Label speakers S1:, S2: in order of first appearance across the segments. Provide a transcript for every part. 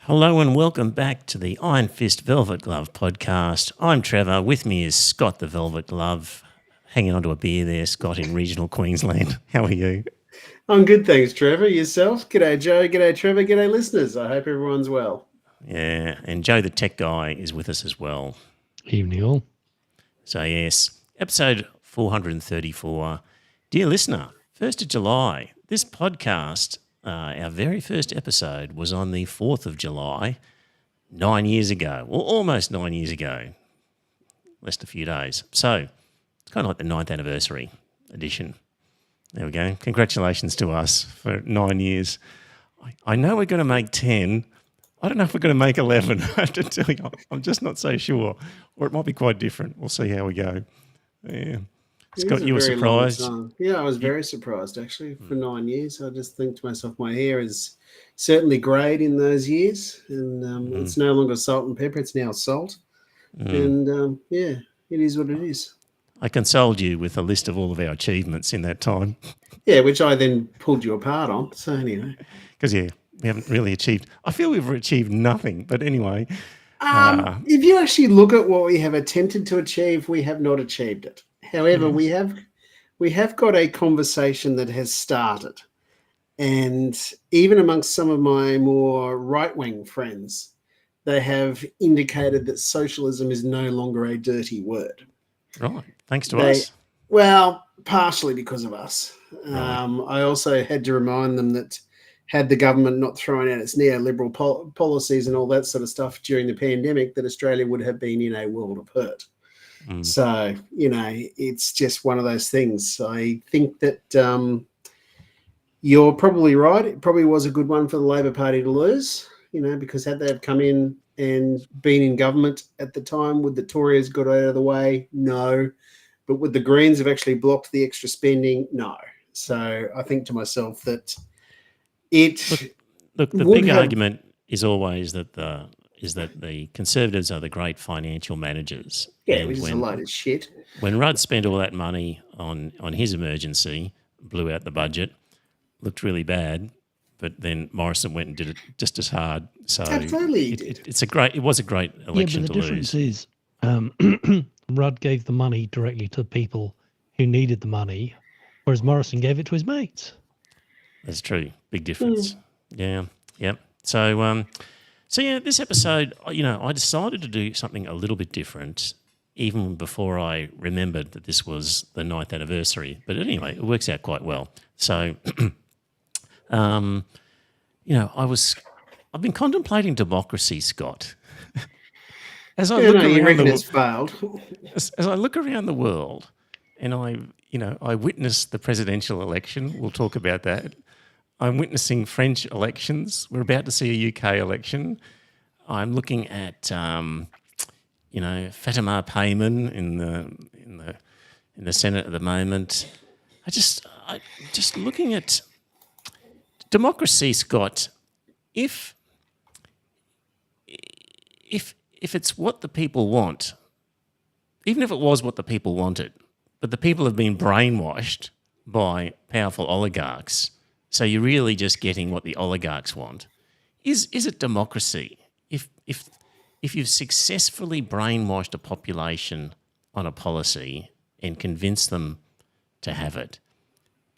S1: Hello and welcome back to the Iron Fist Velvet Glove podcast. I'm Trevor. With me is Scott the Velvet Glove, hanging onto a beer there, Scott, in regional Queensland. How are you?
S2: I'm good, thanks, Trevor. Yourself? G'day, Joe. G'day, Trevor. G'day, listeners. I hope everyone's well.
S1: Yeah, and Joe the tech guy is with us as well.
S3: Evening all.
S1: So yes, episode 434. Dear listener, 1st of July, this podcast, our very first episode was on the 4th of July, 9 years ago, or almost 9 years ago, less than a few days. So it's kind of like the 9th anniversary edition. There we go. Congratulations to us for 9 years. I know we're going to make 10. I don't know if we're going to make 11. I have to tell you, I'm just not so sure. Or it might be quite different. We'll see how we go. Yeah. Scott, you were surprised?
S2: Yeah, I was very surprised, actually, for 9 years. I just think to myself, my hair is certainly greyed in those years. And it's no longer salt and pepper. It's now salt. And, yeah, it is what it is.
S1: I consoled you with a list of all of our achievements in that time.
S2: Yeah, which I then pulled you apart on. So anyway.
S1: Because, yeah, we haven't really achieved. I feel we've achieved nothing. But anyway.
S2: If you actually look at what we have attempted to achieve, we have not achieved it. However, we have got a conversation that has started. And even amongst some of my more right-wing friends, they have indicated that socialism is no longer a dirty word.
S1: Right. Thanks to us.
S2: Well, partially because of us.
S1: Right.
S2: I also had to remind them that had the government not thrown out its neoliberal policies and all that sort of stuff during the pandemic, that Australia would have been in a world of hurt. So, it's just one of those things. I think that you're probably right. It probably was a good one for the Labor Party to lose, because had they have come in and been in government at the time, would the Tories got out of the way? No. But would the Greens have actually blocked the extra spending? No. So I think to myself that
S1: Look, the big argument is always that the Conservatives are the great financial managers.
S2: Yeah, which is a load of shit.
S1: When Rudd spent all that money on his emergency, blew out the budget, looked really bad, but then Morrison went and did it just as hard. So
S2: absolutely,
S1: it was a great election to lose.
S3: Yeah, but the difference is Rudd gave the money directly to people who needed the money, whereas Morrison gave it to his mates.
S1: That's true. Big difference. Yeah. Yep. So yeah, this episode, I decided to do something a little bit different even before I remembered that this was the 9th anniversary. But anyway, it works out quite well. So, I've been contemplating democracy, Scott. As I look around the world and I witness the presidential election, we'll talk about that. I'm witnessing French elections. We're about to see a UK election. I'm looking at, Fatima Payman in the Senate at the moment. I just looking at democracy, Scott. If it's what the people want, even if it was what the people wanted, but the people have been brainwashed by powerful oligarchs. So you're really just getting what the oligarchs want. Is it democracy? If you've successfully brainwashed a population on a policy and convinced them to have it,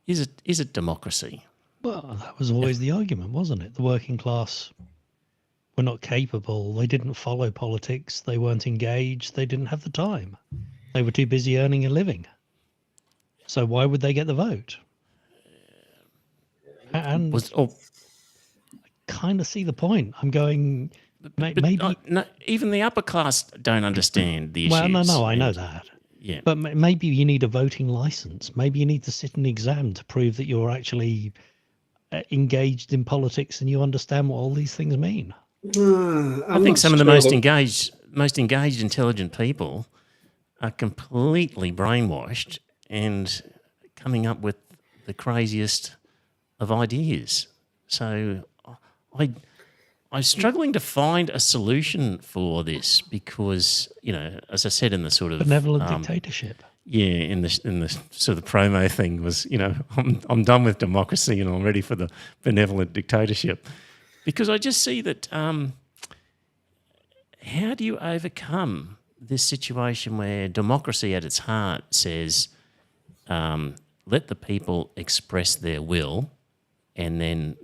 S1: is it democracy?
S3: Well, that was always the argument, wasn't it? The working class were not capable. They didn't follow politics. They weren't engaged. They didn't have the time. They were too busy earning a living. So why would they get the vote? And I kind of see the point. I'm going, maybe...
S1: no, even the upper class don't understand the issues.
S3: Well, no, I know that.
S1: Yeah.
S3: But maybe you need a voting license. Maybe you need to sit an exam to prove that you're actually engaged in politics and you understand what all these things mean.
S1: I think some of the most engaged, intelligent people are completely brainwashed and coming up with the craziest of ideas. So I'm struggling to find a solution for this because, as I said in the sort of
S3: benevolent dictatorship.
S1: Yeah, in the sort of promo thing was, I'm done with democracy and I'm ready for the benevolent dictatorship, because I just see that how do you overcome this situation where democracy at its heart says, let the people express their will, and then,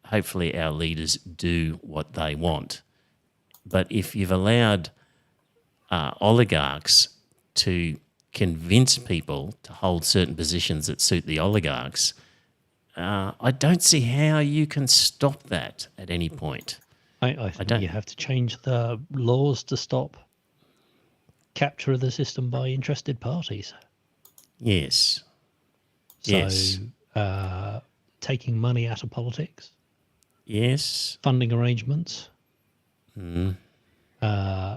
S1: hopefully our leaders do what they want. But if you've allowed oligarchs to convince people to hold certain positions that suit the oligarchs, I don't see how you can stop that at any point.
S3: I think you have to change the laws to stop capture of the system by interested parties.
S1: Yes.
S3: So,
S1: Yes.
S3: taking money out of politics,
S1: Yes.
S3: funding arrangements. In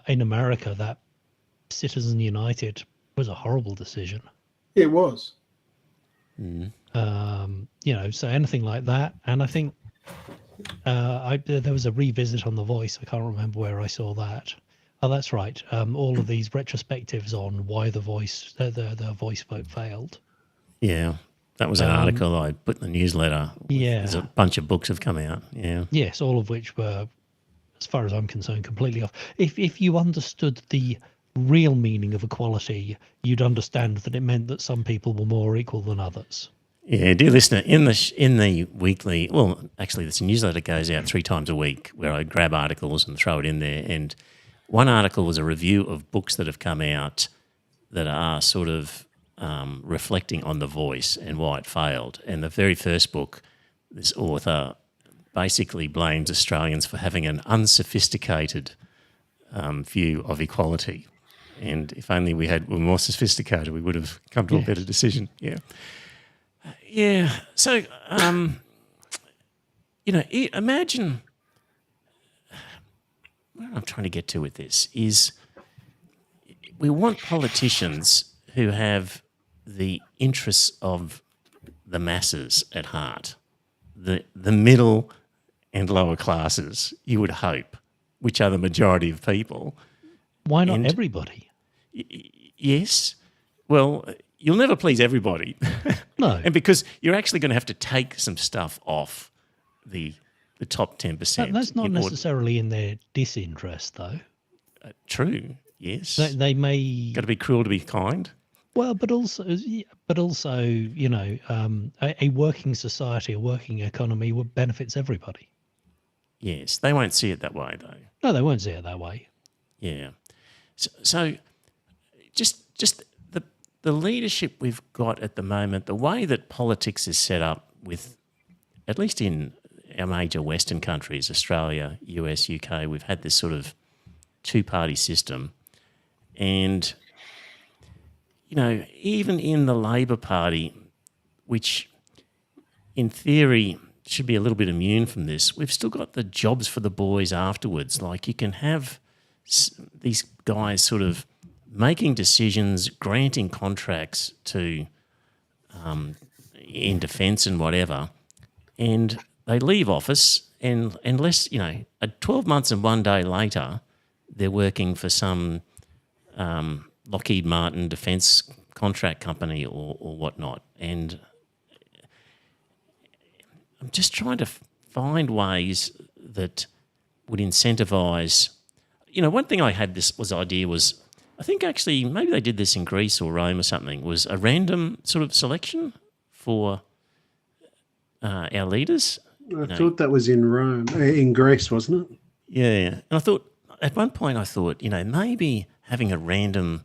S3: America, that Citizens United was a horrible decision.
S2: It was.
S3: So anything like that. And I think there was a revisit on The Voice. I can't remember where I saw that. Oh, that's right. All of these retrospectives on why the Voice vote failed.
S1: Yeah. That was an article I put in the newsletter.
S3: Yeah.
S1: There's a bunch of books have come out. Yeah.
S3: Yes, all of which were, as far as I'm concerned, completely off. If you understood the real meaning of equality, you'd understand that it meant that some people were more equal than others.
S1: Yeah, dear listener, in the weekly, well, actually, this newsletter goes out 3 times a week where I grab articles and throw it in there. And one article was a review of books that have come out that are sort of reflecting on The Voice and why it failed. And the very first book, this author basically blames Australians for having an unsophisticated view of equality. And if only we were more sophisticated, we would have come to a better decision. Yeah. Yeah. So, imagine what I'm trying to get to with this is we want politicians who have the interests of the masses at heart, the middle and lower classes, you would hope, which are the majority of people.
S3: Why not everybody?
S1: Yes. Well, you'll never please everybody.
S3: No.
S1: And because you're actually going to have to take some stuff off the top 10%.
S3: That's not necessarily in their disinterest, though.
S1: True, yes.
S3: They may...
S1: Got to be cruel to be kind.
S3: Well, but also, a working society, a working economy benefits everybody.
S1: Yes, they won't see it that way, though.
S3: No, they won't see it that way.
S1: Yeah. So just the leadership we've got at the moment, the way that politics is set up with, at least in our major Western countries, Australia, US, UK, we've had this sort of two-party system. And, even in the Labor Party, which in theory should be a little bit immune from this, we've still got the jobs for the boys afterwards. Like you can have these guys sort of making decisions, granting contracts to in defence and whatever, and they leave office, and unless 12 months and 1 day later, they're working for some Lockheed Martin defence contract company or whatnot, and I'm just trying to find ways that would incentivise. One thing I had idea was, I think actually maybe they did this in Greece or Rome or something, was a random sort of selection for our leaders.
S2: I thought that was in Rome, in Greece, wasn't it?
S1: Yeah. And I thought, at one point maybe having a random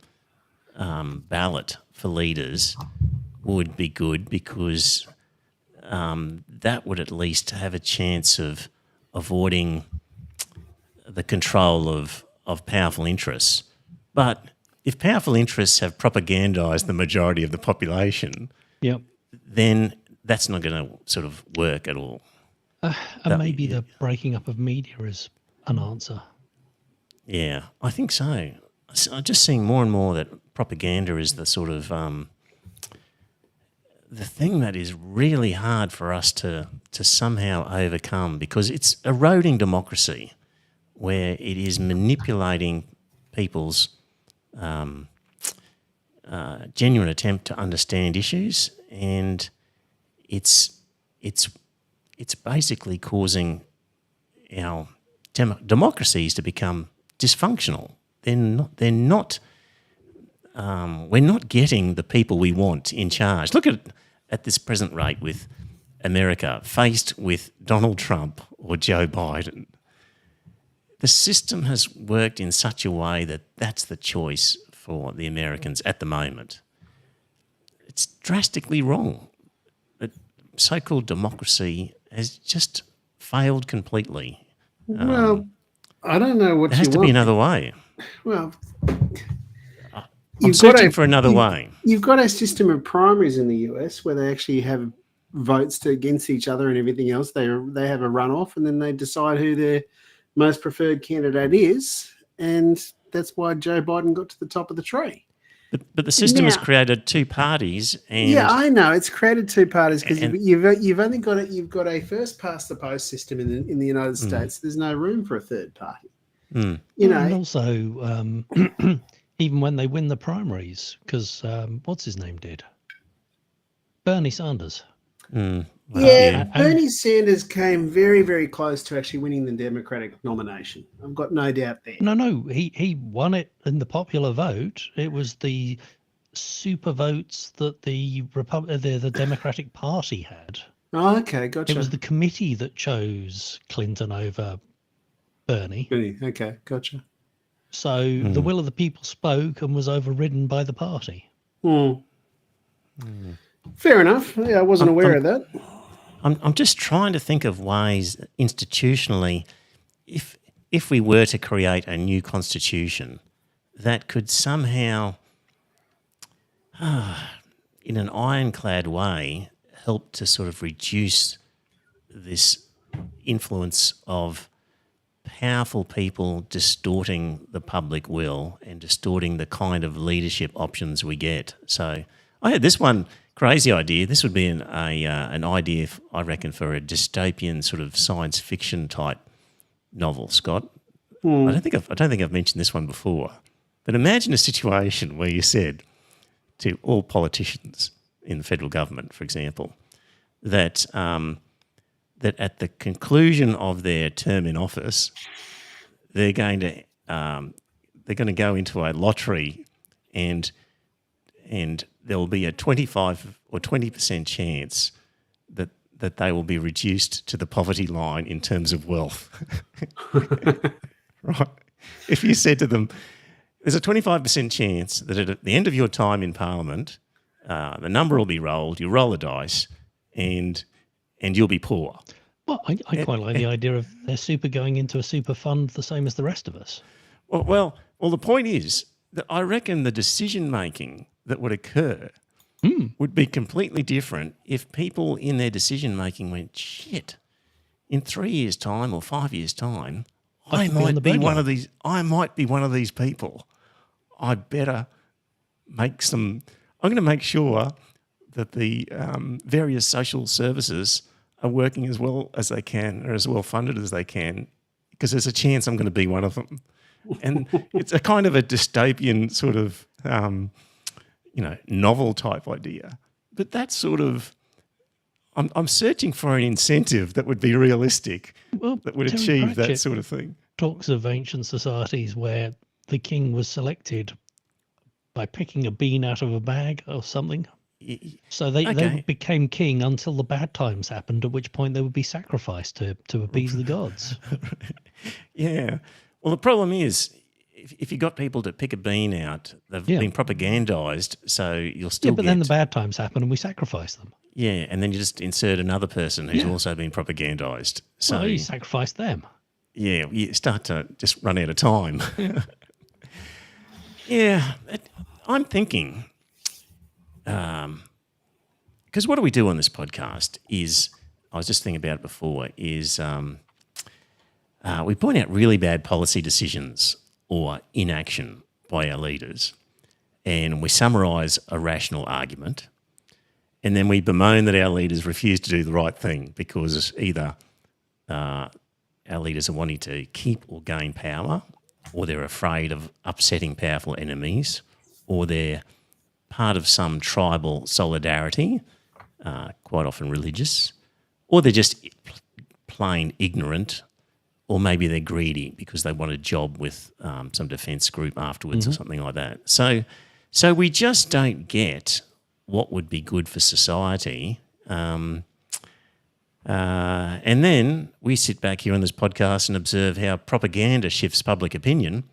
S1: ballot for leaders would be good, because that would at least have a chance of avoiding the control of powerful interests. But if powerful interests have propagandised the majority of the population,
S3: yep,
S1: then that's not going to sort of work at all.
S3: And maybe the breaking up of media is an answer.
S1: Yeah, I think so. I'm just seeing more and more that propaganda is the sort of the thing that is really hard for us to somehow overcome, because it's eroding democracy, where it is manipulating people's genuine attempt to understand issues, and it's basically causing our democracies to become dysfunctional. They're not. We're not getting the people we want in charge. Look at this present rate with America faced with Donald Trump or Joe Biden. The system has worked in such a way that that's the choice for the Americans at the moment. It's drastically wrong. The so-called democracy has just failed completely.
S2: Well, I don't know what
S1: There has
S2: you
S1: to
S2: want.
S1: be another way.
S2: Well,
S1: I'm searching for another way.
S2: You've got a system of primaries in the US where they actually have votes against each other and everything else. They have a runoff, and then they decide who their most preferred candidate is, and that's why Joe Biden got to the top of the tree.
S1: But the system has created two parties, and
S2: yeah, I know it's created two parties because you've only got you've got a first past the post system in the United States. There's no room for a third party. You know,
S3: and also even when they win the primaries, because what's his name did? Bernie Sanders.
S2: Bernie Sanders came very, very close to actually winning the Democratic nomination. I've got no doubt there.
S3: No, he won it in the popular vote. It was the super votes that the Democratic Party had.
S2: Oh, okay, gotcha.
S3: It was the committee that chose Clinton over Bernie.
S2: Okay, gotcha.
S3: So the will of the people spoke and was overridden by the party.
S2: Fair enough. Yeah, I wasn't aware of that.
S1: I'm just trying to think of ways institutionally, if we were to create a new constitution that could somehow, in an ironclad way, help to sort of reduce this influence of powerful people distorting the public will and distorting the kind of leadership options we get. So I had this one crazy idea. This would be an idea, I reckon, for a dystopian sort of science fiction type novel, Scott. I don't think I've mentioned this one before. But imagine a situation where you said to all politicians in the federal government, for example, that that at the conclusion of their term in office, they're going to go into a lottery, and there will be a 25 or 20% chance that they will be reduced to the poverty line in terms of wealth. Right? If you said to them, there's a 25% chance that at the end of your time in Parliament, the number will be rolled, you roll a dice, and you'll be poor.
S3: Well, I quite like the idea of their super going into a super fund the same as the rest of us.
S1: Well, the point is that I reckon the decision-making that would occur would be completely different if people in their decision-making went, shit, in 3 years' time or 5 years' time, I might be one of these people. I better make some... I'm going to make sure that the various social services are working as well as they can, or as well funded as they can, because there's a chance I'm going to be one of them. And it's a kind of a dystopian sort of, novel type idea. But that's sort of, I'm searching for an incentive that would be realistic, that would achieve that sort of thing.
S3: Talks of ancient societies where the king was selected by picking a bean out of a bag or something. So they became king until the bad times happened, at which point they would be sacrificed to appease the gods.
S1: Yeah. Well, the problem is, if you got people to pick a bean out, they've been propagandized, so you'll still
S3: then the bad times happen and we sacrifice them.
S1: Yeah, and then you just insert another person who's also been propagandized. So
S3: you sacrifice them.
S1: Yeah, you start to just run out of time. I'm thinking... because what do we do on this podcast is, I was just thinking about it before, is we point out really bad policy decisions or inaction by our leaders, and we summarise a rational argument, and then we bemoan that our leaders refuse to do the right thing because either our leaders are wanting to keep or gain power, or they're afraid of upsetting powerful enemies, or they're part of some tribal solidarity, quite often religious, or they're just plain ignorant or maybe they're greedy because they want a job with some defence group afterwards or something like that. So we just don't get what would be good for society. And then we sit back here on this podcast and observe how propaganda shifts public opinion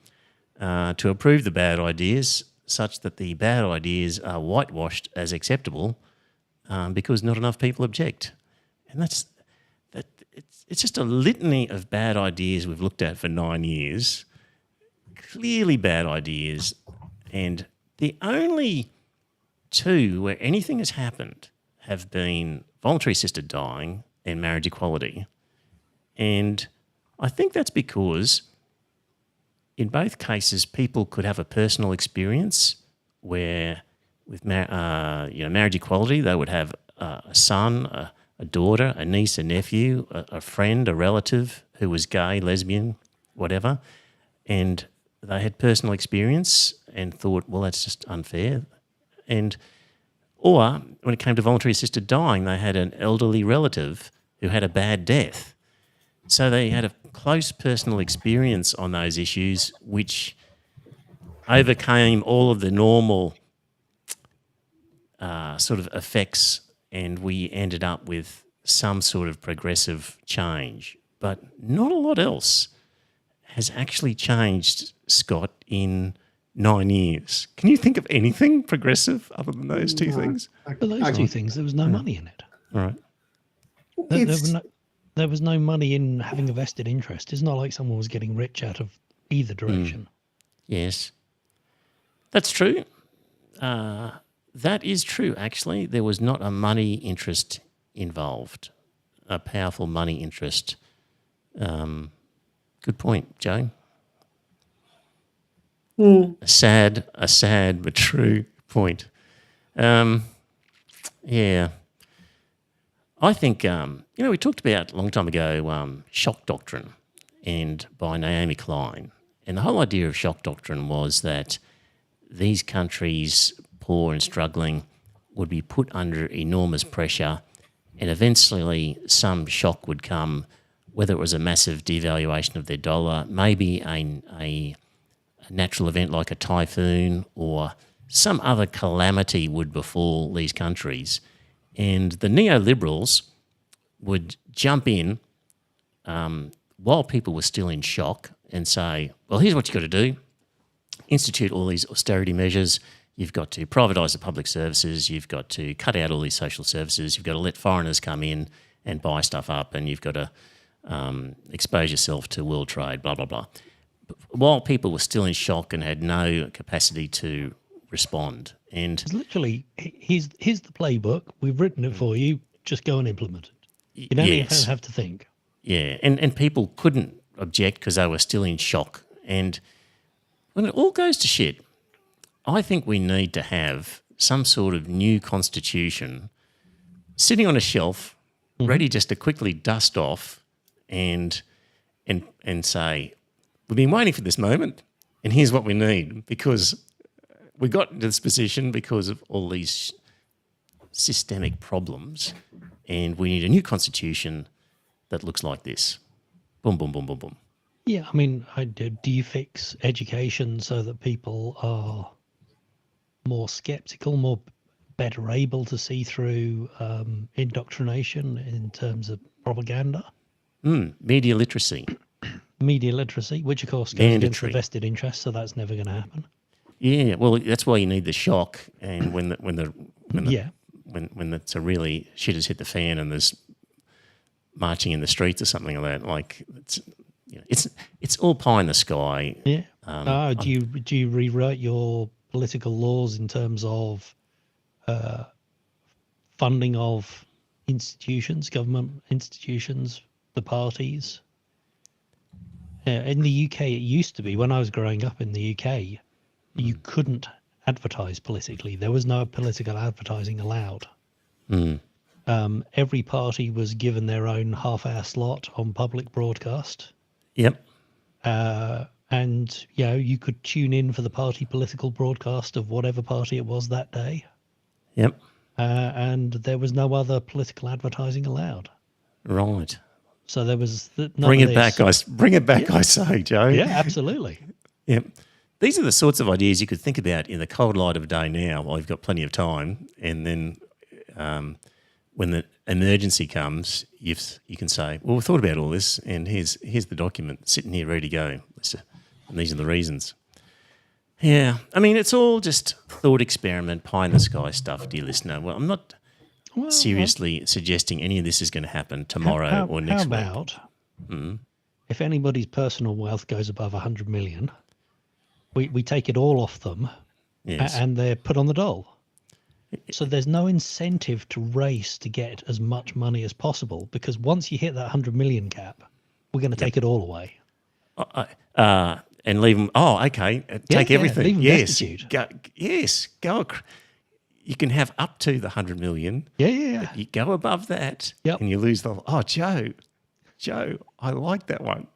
S1: to approve the bad ideas, such that the bad ideas are whitewashed as acceptable because not enough people object. And it's just a litany of bad ideas we've looked at for 9 years, clearly bad ideas, and the only two where anything has happened have been voluntary assisted dying and marriage equality. And I think that's because in both cases people could have a personal experience where with marriage equality they would have a son, a daughter, a niece, a nephew, a friend, a relative who was gay, lesbian, whatever, and they had personal experience and thought, well, that's just unfair. Or when it came to voluntary assisted dying, they had an elderly relative who had a bad death. So they had a close personal experience on those issues, which overcame all of the normal sort of effects, and we ended up with some sort of progressive change. But not a lot else has actually changed, Scott, in 9 years. Can you think of anything progressive other than those two things?
S3: For those two things, there was no money in it.
S1: All right.
S3: There was no money in having a vested interest. It's not like someone was getting rich out of either direction.
S1: Yes. That's true. That is true, actually. There was not a money interest involved, a powerful money interest. Good point, Joe. A sad but true point. Yeah. I think, we talked about a long time ago shock doctrine and by Naomi Klein. And the whole idea of shock doctrine was that these countries, poor and struggling, would be put under enormous pressure and eventually some shock would come, whether it was a massive devaluation of their dollar, maybe a natural event like a typhoon or some other calamity would befall these countries. And the neoliberals would jump in while people were still in shock and say, well, here's what you've got to do. Institute all these austerity measures. You've got to privatise the public services. You've got to cut out all these social services. You've got to let foreigners come in and buy stuff up, and you've got to expose yourself to world trade, blah, blah, blah. But while people were still in shock and had no capacity to respond. And
S3: it's literally, here's the playbook. We've written it for you. Just go and implement it. You don't even have to think.
S1: Yeah, and people couldn't object because they were still in shock. And when it all goes to shit, I think we need to have some sort of new constitution sitting on a shelf, ready just to quickly dust off and say, we've been waiting for this moment, and here's what we need, because we got into this position because of all these systemic problems, and we need a new constitution that looks like this. Boom, boom, boom, boom, boom.
S3: Yeah, I mean, do you fix education so that people are more sceptical, better able to see through indoctrination in terms of propaganda?
S1: Media literacy.
S3: Media literacy, which of course goes against the vested interest, so that's never going to happen.
S1: Yeah, well, that's why you need the shock, and when it's a really shit has hit the fan and there's marching in the streets or something like that, like it's all pie in the sky.
S3: Yeah. Do you rewrite your political laws in terms of funding of institutions, government institutions, the parties? In the UK, it used to be, when I was growing up in the UK, you couldn't advertise politically. There was no political advertising allowed. Every party was given their own half-hour slot on public broadcast.
S1: Yep.
S3: And, you could tune in for the party political broadcast of whatever party it was that day.
S1: Yep.
S3: And there was no other political advertising allowed.
S1: Right.
S3: So there was
S1: Bring it back, guys. Bring it back, I say, Joe.
S3: Yeah, absolutely.
S1: Yeah. These are the sorts of ideas you could think about in the cold light of day now while you've got plenty of time. And then when the emergency comes, you can say, well, we thought about all this and here's the document sitting here ready to go. And these are the reasons. Yeah. I mean, it's all just thought experiment, pie in the sky stuff, dear listener. Well, I'm not seriously suggesting any of this is going to happen tomorrow or next week.
S3: How about if anybody's personal wealth goes above 100 million, we take it all off them and they're put on the dole. So there's no incentive to race to get as much money as possible, because once you hit that 100 million cap, we're going to take it all away.
S1: And leave them. Oh, okay. Take everything.
S3: Leave them destitute.
S1: Go. You can have up to the 100 million.
S3: Yeah.
S1: But you go above that, and you lose the. Oh, Joe, I like that one.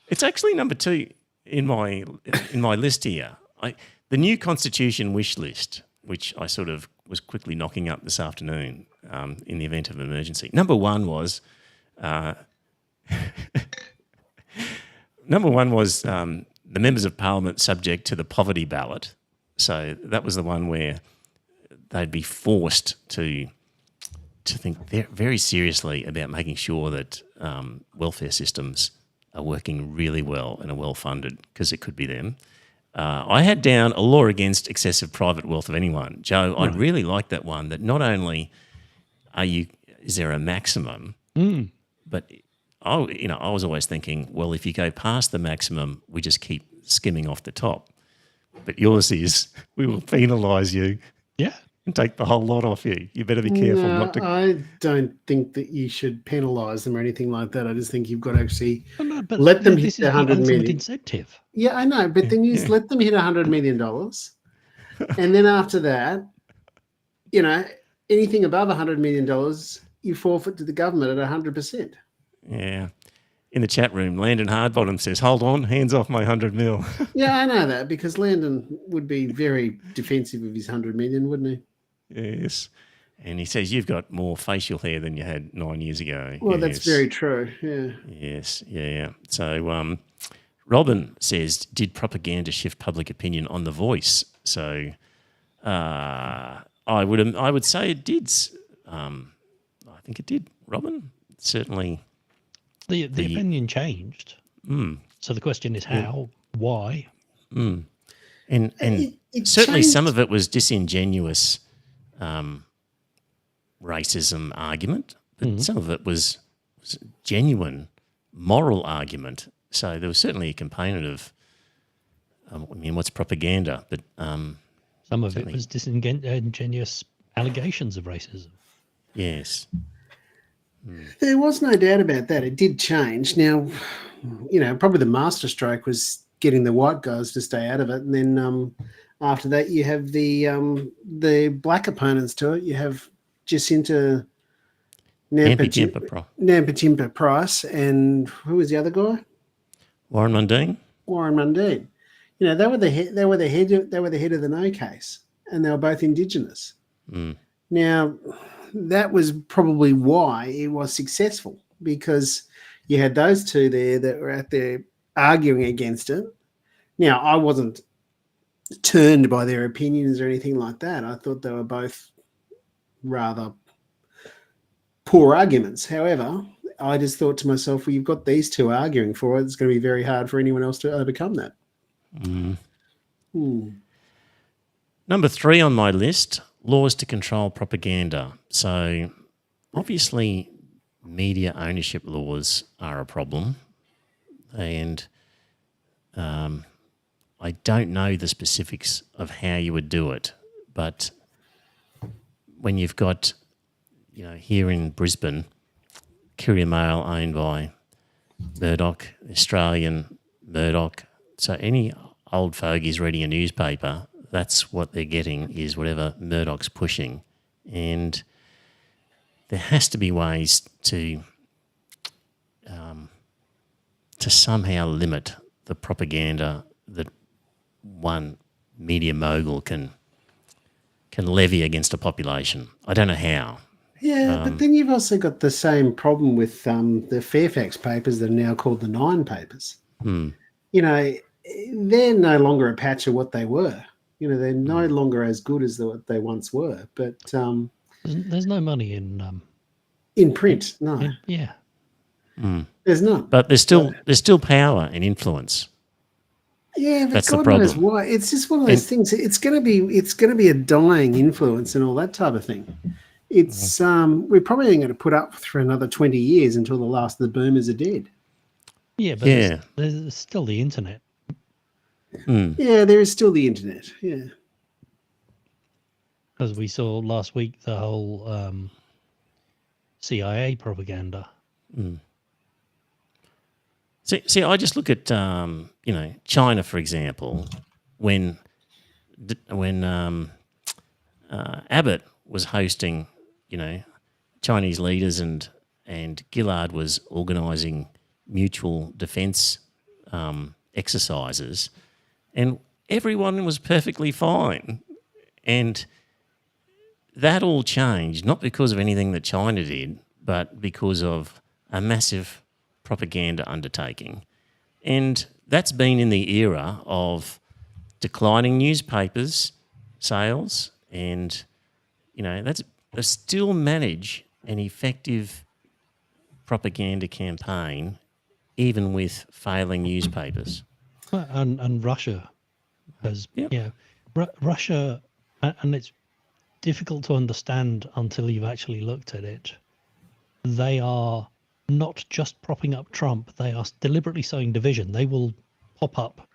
S1: It's actually number 2 in my list here. The new Constitution wish list, which I sort of was quickly knocking up this afternoon in the event of emergency. Number 1 was. Number 1 was the members of Parliament subject to the poverty ballot. So that was the one where they'd be forced to think very seriously about making sure that welfare systems are working really well and are well funded, because it could be them. I had down a law against excessive private wealth of anyone. Joe, I really like that one, that not only is there a maximum, but I was always thinking, well, if you go past the maximum, we just keep skimming off the top. But yours is, we will penalise you and take the whole lot off you. You better be careful not to...
S2: I don't think that you should penalise them or anything like that. I just think you've got to actually let them hit the 100 million.
S3: Incentive.
S2: Yeah, I know, but then you let them hit $100 million. And then after that, anything above $100 million, you forfeit to the government at 100%.
S1: Yeah. In the chat room, Landon Hardbottom says, hold on, hands off my 100 mil.
S2: Yeah, I know that, because Landon would be very defensive of his 100 million, wouldn't he?
S1: Yes. And he says, you've got more facial hair than you had 9 years ago.
S2: Well, that's very true, yeah.
S1: Yes, yeah. So Robin says, did propaganda shift public opinion on The Voice? So I would say it did. I think it did, Robin. Certainly...
S3: The opinion changed. So the question is how, why?
S1: And certainly
S2: changed.
S1: some of it was disingenuous racism argument, but some of it was genuine moral argument. So there was certainly a component of, what's propaganda? But
S3: some of it was disingenuous allegations of racism.
S1: Yes.
S2: There was no doubt about that. It did change. Now, probably the masterstroke was getting the white guys to stay out of it, and then after that, you have the black opponents to it. You have Jacinta Nampijinpa Price, and who was the other guy?
S1: Warren Mundine.
S2: They were the head of the no case, and they were both Indigenous. Now, that was probably why it was successful, because you had those two there that were out there arguing against it. Now, I wasn't turned by their opinions or anything like that. I thought they were both rather poor arguments. However, I just thought to myself, well, you've got these two arguing for it. It's going to be very hard for anyone else to overcome that.
S1: Number 3 on my list, laws to control propaganda. So obviously media ownership laws are a problem, and I don't know the specifics of how you would do it, but when you've got, here in Brisbane, Courier Mail owned by Murdoch, Australian Murdoch, so any old fogies reading a newspaper, that's what they're getting, is whatever Murdoch's pushing. And there has to be ways to somehow limit the propaganda that one media mogul can levy against a population. I don't know how
S2: Yeah, but then you've also got the same problem with the Fairfax papers that are now called the Nine papers.
S1: Hmm.
S2: You know, they're no longer a patch of what they were. You know, they're no longer as good as what they once were. But
S3: There's no money in
S2: print, no,
S3: yeah.
S2: there's not.
S1: But there's still power and influence.
S2: Yeah, but
S1: That's the
S2: God knows
S1: problem.
S2: why. It's just one of those things. It's going to be a dying influence and all that type of thing. It's we're probably going to put up for another 20 years until the last of the boomers are dead.
S3: Yeah, but there's still the internet.
S2: Yeah, there is still the internet. Yeah,
S3: As we saw last week, the whole CIA propaganda.
S1: See, I just look at China, for example, when Abbott was hosting, Chinese leaders and Gillard was organising mutual defence exercises, and everyone was perfectly fine, and that all changed not because of anything that China did, but because of a massive propaganda undertaking. And that's been in the era of declining newspapers sales, and they still manage an effective propaganda campaign even with failing newspapers.
S3: And Russia has, Russia, and it's difficult to understand until you've actually looked at it. They are not just propping up Trump, they are deliberately sowing division. They will pop up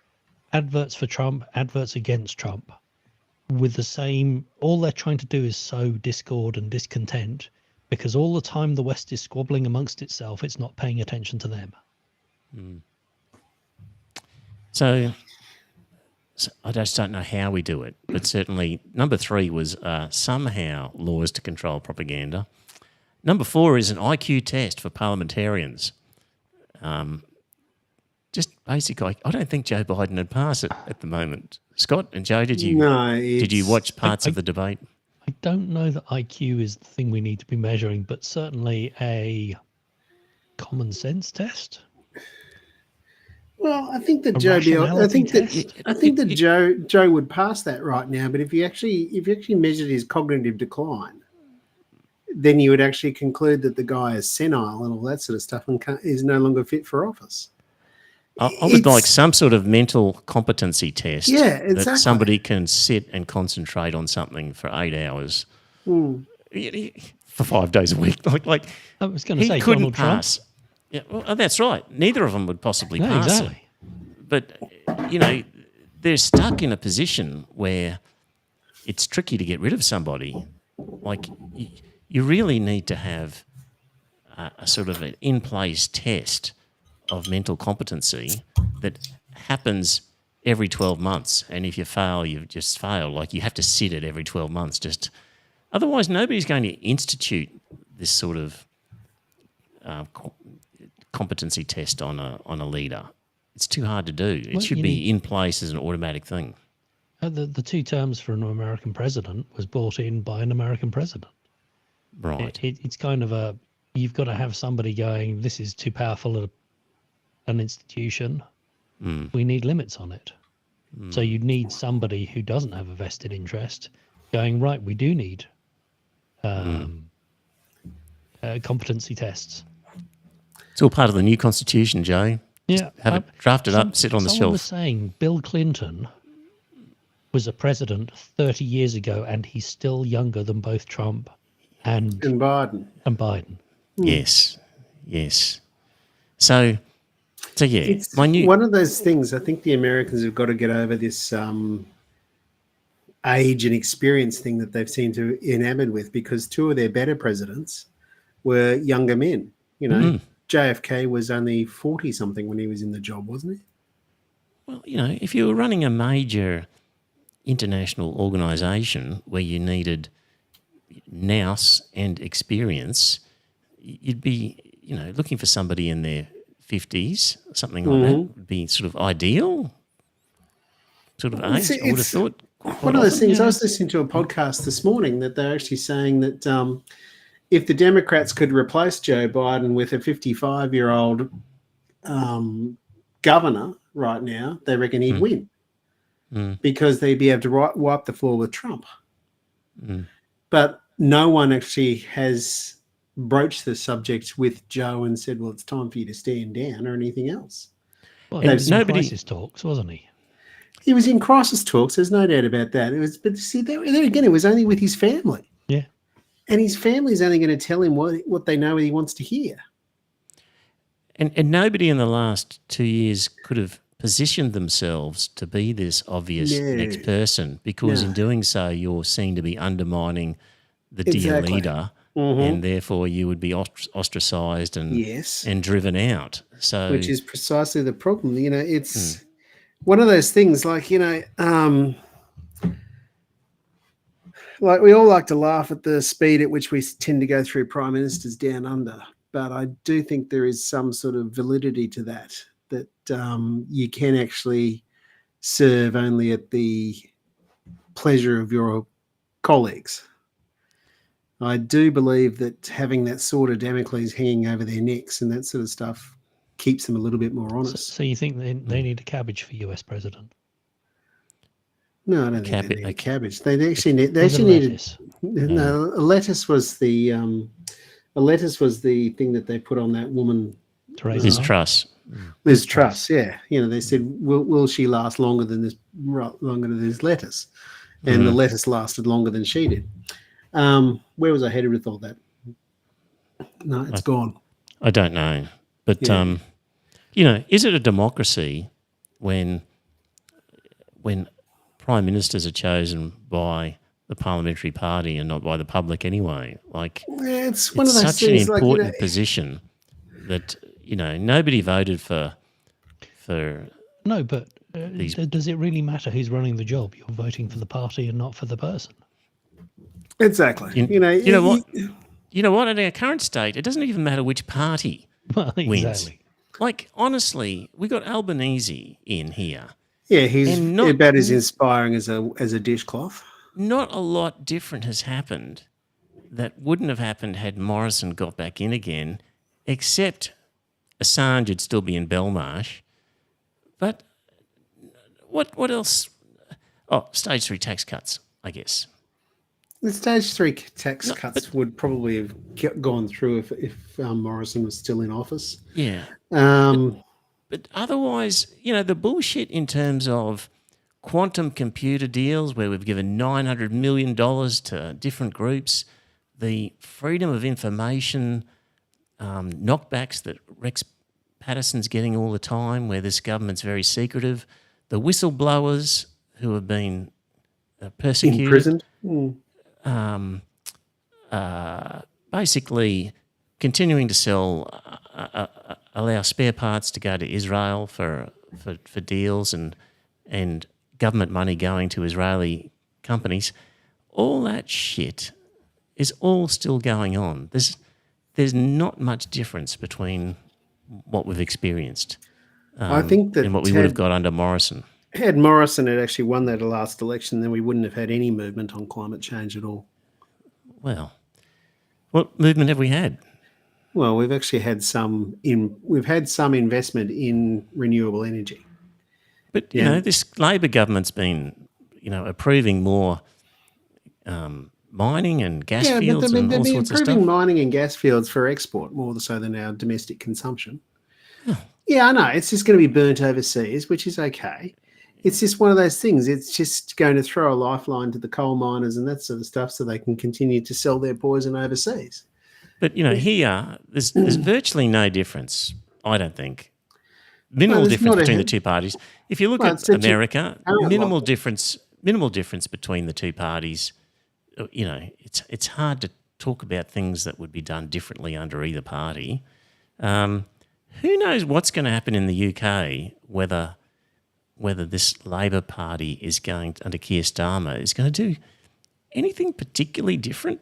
S3: adverts for Trump, adverts against Trump, with the same, all they're trying to do is sow discord and discontent, because all the time the West is squabbling amongst itself, it's not paying attention to them.
S1: So I just don't know how we do it, but certainly number 3 was somehow laws to control propaganda. Number 4 is an IQ test for parliamentarians. Just basic. I don't think Joe Biden would pass it at the moment. Scott and Joe, did you watch parts of the debate?
S3: I don't know that IQ is the thing we need to be measuring, but certainly a common sense test.
S2: Well, I think that Joe would pass that right now. But if you actually measured his cognitive decline, then you would actually conclude that the guy is senile and all that sort of stuff and is no longer fit for office.
S1: I would like some sort of mental competency test.
S2: Yeah, exactly.
S1: That somebody can sit and concentrate on something for 8 hours for 5 days a week. Like
S3: I was going to say,
S1: couldn't
S3: Donald
S1: pass.
S3: Trump.
S1: Yeah, well, that's right. Neither of them would possibly pass
S3: exactly.
S1: it. But they're stuck in a position where it's tricky to get rid of somebody. Like you really need to have a sort of an in-place test of mental competency that happens every 12 months. And if you fail, you've just failed. Like you have to sit it every 12 months. Otherwise, nobody's going to institute this sort of competency test on a leader. It's too hard to do. It should be in place as an automatic thing.
S3: The 2 terms for an American president was brought in by an American president.
S1: Right.
S3: It's kind of you've got to have somebody going, this is too powerful an institution. We need limits on it. So you need somebody who doesn't have a vested interest going, right, we do need competency tests.
S1: It's all part of the new constitution, Joe.
S3: Yeah.
S1: Have it drafted up, sit on the
S3: Someone
S1: shelf.
S3: was saying Bill Clinton was a president 30 years ago and he's still younger than both Trump and Biden.
S1: Yes. So yeah,
S2: it's one of those things. I think the Americans have got to get over this age and experience thing that they've seemed to enamored with, because 2 of their better presidents were younger men. JFK was only 40-something when he was in the job, wasn't he?
S1: Well, if you were running a major international organisation where you needed nous and experience, you'd be, looking for somebody in their 50s, something like that would be sort of ideal sort of age, I would have thought.
S2: One of those things, I was listening to a podcast this morning that they're actually saying that if the Democrats could replace Joe Biden with a 55-year-old governor right now, they reckon he'd win because they'd be able to wipe the floor with Trump. But no one actually has broached the subject with Joe and said, well, it's time for you to stand down or anything else.
S3: Well, he was in crisis talks, wasn't he?
S2: He was in crisis talks. There's no doubt about that. But see, there again, it was only with his family.
S3: Yeah.
S2: And his family's only going to tell him what they know he wants to hear.
S1: And nobody in the last 2 years could have positioned themselves to be this obvious next person, because in doing so, you're seen to be undermining the dear leader, and therefore you would be ostracised and driven out. So,
S2: which is precisely the problem. You know, it's one of those things like, you know, like we all like to laugh at the speed at which we tend to go through prime ministers down under. But I do think there is some sort of validity to that you can actually serve only at the pleasure of your colleagues. I do believe that having that sword of Damocles hanging over their necks and that sort of stuff keeps them a little bit more honest.
S3: So you think they need a cabbage for US president?
S2: No, I don't think they need a cabbage. They actually needed. No, a lettuce was the thing that they put on that woman.
S1: Liz Truss.
S2: Liz Truss, yeah. You know, they said, will she last longer than this lettuce? And the lettuce lasted longer than she did. Where was I headed with all that? No, it's gone.
S1: I don't know. But, you know, is it a democracy when prime ministers are chosen by the parliamentary party and not by the public anyway? Like,
S2: it's one of those
S1: such
S2: things,
S1: an important position that, you know, nobody voted for.
S3: No, but does it really matter who's running the job? You're voting for the party and not for the person.
S2: Exactly. You
S1: know what? In our current state, it doesn't even matter which party wins. Like, honestly, we got Albanese in here.
S2: Yeah, he's about as inspiring as a dishcloth.
S1: Not a lot different has happened that wouldn't have happened had Morrison got back in again, except Assange would still be in Belmarsh. But what else? Oh, stage 3 tax cuts, I guess.
S2: The stage 3 tax cuts would probably have gone through if Morrison was still in office.
S1: Yeah. But otherwise, you know, the bullshit in terms of quantum computer deals where we've given $900 million to different groups, the freedom of information knockbacks that Rex Patterson's getting all the time, where this government's very secretive, the whistleblowers who have been persecuted.
S2: Imprisoned.
S1: Basically continuing to allow spare parts to go to Israel for deals and government money going to Israeli companies. All that shit is all still going on. There's not much difference between what we've experienced
S2: I think that
S1: and what we would have got under Morrison.
S2: Had Morrison had actually won that last election, then we wouldn't have had any movement on climate change at all.
S1: Well, what movement have we had?
S2: Well, we've actually had some investment in renewable energy.
S1: But, you know, this Labor government's been, you know, approving more mining and gas fields and all sorts of stuff.
S2: Improving mining and gas fields for export more so than our domestic consumption. Yeah, I know. It's just going to be burnt overseas, which is okay. It's just one of those things. It's just going to throw a lifeline to the coal miners and that sort of stuff so they can continue to sell their poison overseas.
S1: But, you know, here, there's virtually no difference, I don't think. Minimal difference between the two parties. If you look at America, minimal difference between the two parties. You know, it's hard to talk about things that would be done differently under either party. Who knows what's going to happen in the UK, whether this Labor Party is going, under Keir Starmer, is going to do anything particularly different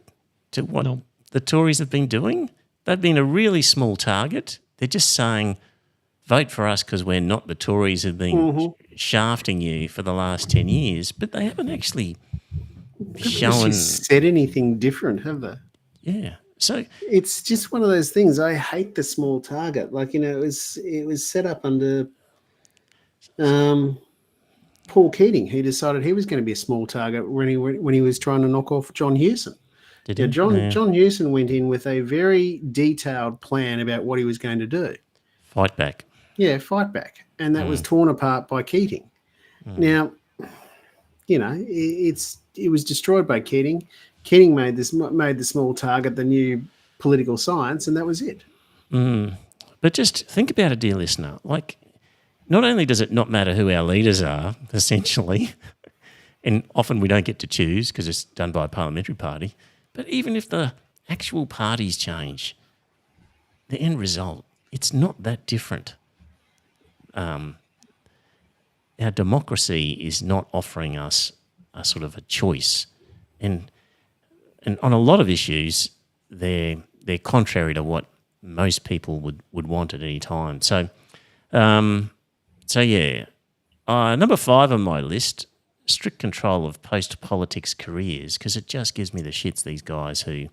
S1: to what the Tories have been doing. They've been a really small target. They're just saying, vote for us because we're not the Tories who've been shafting you for the last 10 years. But they haven't actually shown...
S2: said anything different, have they?
S1: Yeah. So
S2: it's just one of those things. I hate the small target. Like, it was set up under Paul Keating, who decided he was going to be a small target when he was trying to knock off John Hewson.
S1: did he?
S2: John Hewson went in with a very detailed plan about what he was going to do.
S1: Fight back.
S2: Yeah, fight back. And that was torn apart by Keating. Now, it was destroyed by Keating. Keating made the small target the new political science, and that was it.
S1: But just think about it, dear listener. Like, not only does it not matter who our leaders are, essentially, and often we don't get to choose because it's done by a parliamentary party, but even if the actual parties change, the end result, it's not that different. Our democracy is not offering us a sort of a choice. And on a lot of issues, they're contrary to what most people would want at any time. So number 5 on my list, strict control of post-politics careers, because it just gives me the shits, these guys who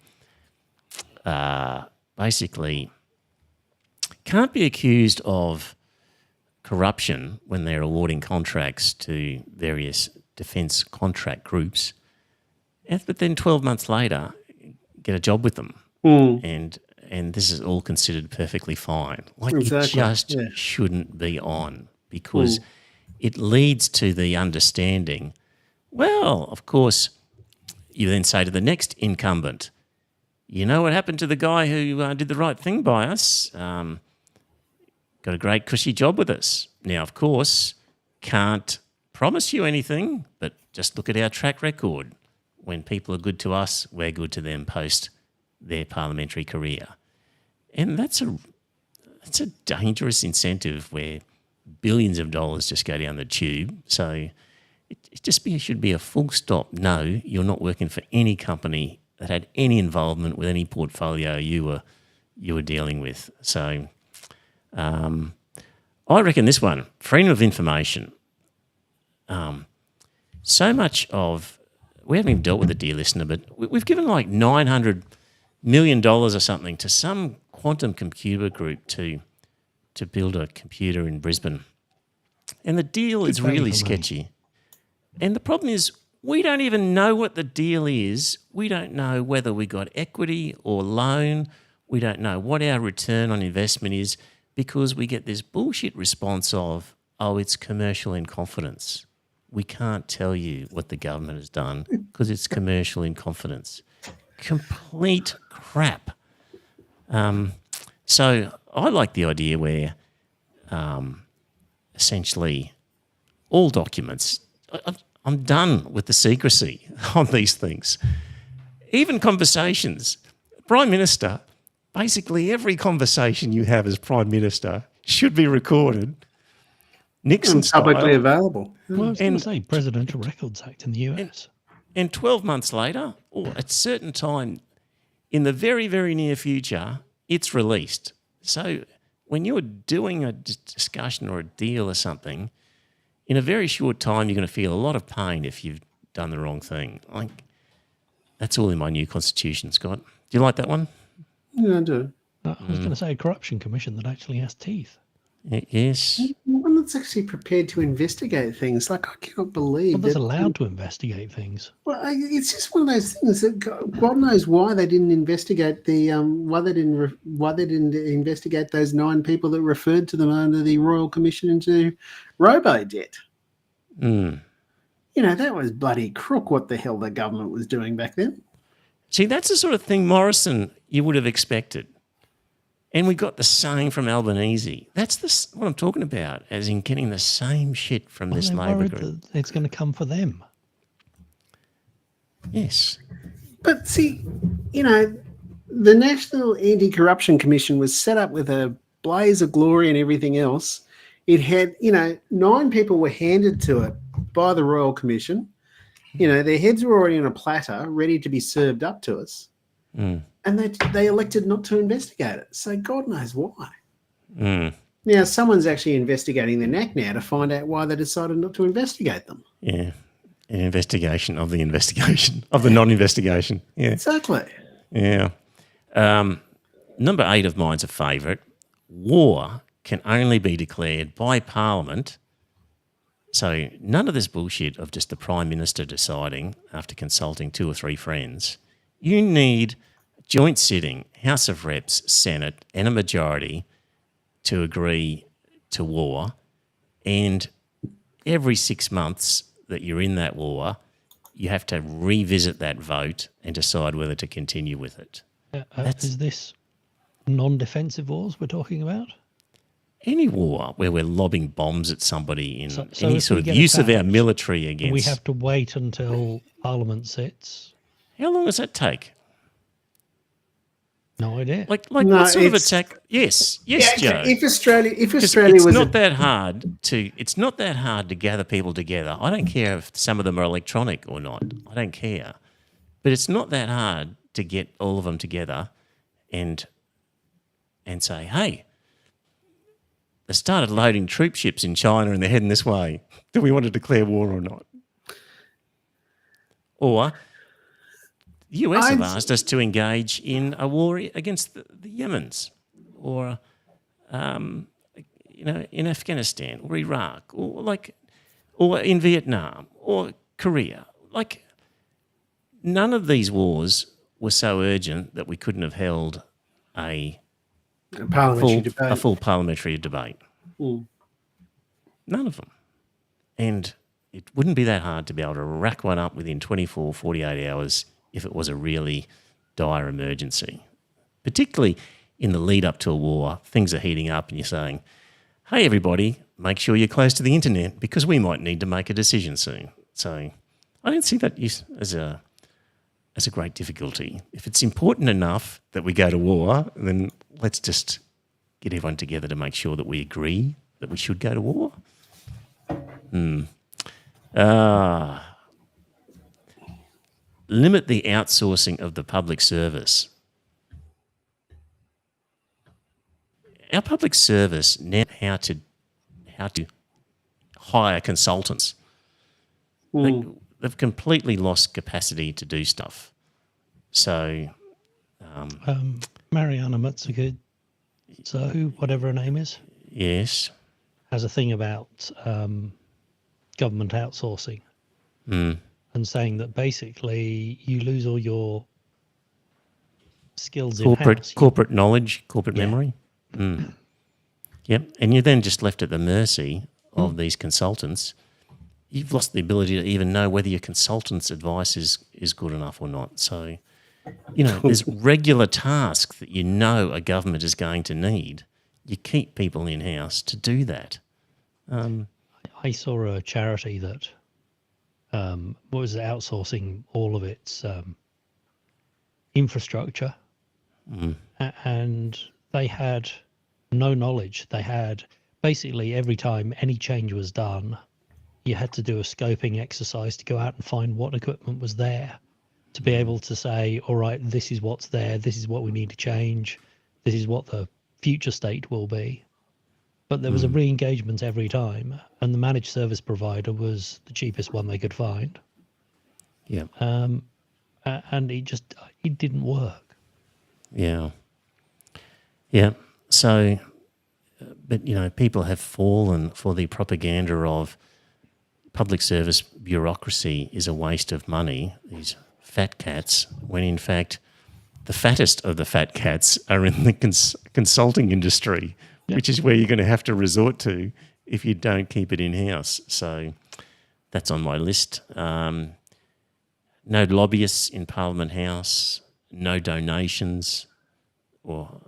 S1: basically can't be accused of corruption when they're awarding contracts to various defence contract groups, but then 12 months later get a job with them. And this is all considered perfectly fine. Like, exactly. It just shouldn't be on, because it leads to the understanding, well, of course, you then say to the next incumbent, you know what happened to the guy who did the right thing by us? Got a great cushy job with us. Now, of course, can't promise you anything, but just look at our track record. When people are good to us, we're good to them post their parliamentary career. And that's a dangerous incentive where billions of dollars just go down the tube. So it should be a full stop. No, you're not working for any company that had any involvement with any portfolio you were dealing with. So I reckon this one, freedom of information. So much of, we haven't even dealt with it, dear listener, but we've given like $900 million or something to some quantum computer group to build a computer in Brisbane. And the deal is really sketchy. And the problem is, we don't even know what the deal is. We don't know whether we got equity or loan. We don't know what our return on investment is, because we get this bullshit response of, oh, it's commercial in confidence. We can't tell you what the government has done because it's commercial in confidence. Complete crap. So I like the idea where essentially all documents, I'm done with the secrecy on these things. Even conversations. Prime Minister, basically every conversation you have as Prime Minister should be recorded. Nixon style.
S2: Publicly available.
S3: Well, I was going to say Presidential Records Act in the US.
S1: And 12 months later, or at a certain time in the very, very near future, it's released. So when you're doing a discussion or a deal or something, in a very short time, you're going to feel a lot of pain if you've done the wrong thing. Like, that's all in my new constitution, Scott. Do you like that one?
S2: Yeah, I do.
S3: I was going to say a corruption commission that actually has teeth.
S1: Yes.
S2: One that's actually prepared to investigate things. Like, I cannot believe
S3: that's allowed to investigate things.
S2: Well, it's just one of those things that God knows why they didn't investigate why they didn't investigate those 9 people that referred to them under the Royal Commission into robo-debt. That was bloody crook. What the hell the government was doing back then?
S1: See, that's the sort of thing, Morrison, you would have expected. And we got the same from Albanese. That's what I'm talking about, as in getting the same shit from this Labor group.
S3: It's going to come for them.
S1: Yes.
S2: But see, the National Anti-Corruption Commission was set up with a blaze of glory and everything else. It had, 9 people were handed to it by the Royal Commission. Their heads were already on a platter, ready to be served up to us. And they elected not to investigate it. So God knows why. Now, someone's actually investigating the NAC now to find out why they decided not to investigate them.
S1: Yeah, an investigation of the non-investigation. Yeah,
S2: exactly.
S1: Yeah. Number 8 of mine's a favourite. War can only be declared by Parliament. So none of this bullshit of just the Prime Minister deciding after consulting 2 or 3 friends. You need a joint sitting, House of Reps, Senate, and a majority to agree to war. And every 6 months that you're in that war, you have to revisit that vote and decide whether to continue with it.
S3: Is this non-defensive wars we're talking about?
S1: Any war where we're lobbing bombs at somebody in
S3: So
S1: any
S3: if
S1: sort
S3: we
S1: of
S3: get
S1: use of our
S3: attacked,
S1: military against...
S3: we have to wait until Parliament sits.
S1: How long does that take?
S3: No idea.
S1: Like
S2: No,
S1: what sort of
S2: it's-
S1: attack? Yes,
S2: Yeah,
S1: Joe.
S2: if Australia
S1: It's
S2: was
S1: not that hard to gather people together. I don't care if some of them are electronic or not. I don't care. But it's not that hard to get all of them together and say, hey, they started loading troop ships in China and they're heading this way. Do we want to declare war or not? Or the US have asked us to engage in a war against the Yemens, or in Afghanistan or Iraq, or in Vietnam or Korea. Like, none of these wars were so urgent that we couldn't have held a full parliamentary debate.
S2: Mm.
S1: None of them. And it wouldn't be that hard to be able to rack one up within 24, 48 hours if it was a really dire emergency. Particularly in the lead up to a war, things are heating up and you're saying, hey, everybody, make sure you're close to the internet because we might need to make a decision soon. So I don't see that as a great difficulty. If it's important enough that we go to war, then let's just get everyone together to make sure that we agree that we should go to war. Limit the outsourcing of the public service. Our public service now how to hire consultants. They've completely lost capacity to do stuff. So,
S3: Mariana Matsugood, so whatever her name is,
S1: yes,
S3: has a thing about government outsourcing and saying that basically you lose all your skills in-house.
S1: Corporate knowledge, corporate memory. Yep, and you're then just left at the mercy of these consultants. You've lost the ability to even know whether your consultant's advice is good enough or not. So, there's regular tasks that a government is going to need. You keep people in-house to do that.
S3: I saw a charity that was outsourcing all of its infrastructure, and they had no knowledge. They had basically every time any change was done, you had to do a scoping exercise to go out and find what equipment was there to be able to say, all right, this is what's there, this is what we need to change, this is what the future state will be. But there was a re-engagement every time, and the managed service provider was the cheapest one they could find.
S1: Yeah.
S3: And it didn't work.
S1: Yeah. Yeah. So, but, people have fallen for the propaganda of public service bureaucracy is a waste of money, these fat cats, when in fact the fattest of the fat cats are in the consulting industry, which is where you're going to have to resort to if you don't keep it in-house. So that's on my list. No lobbyists in Parliament House, no donations, or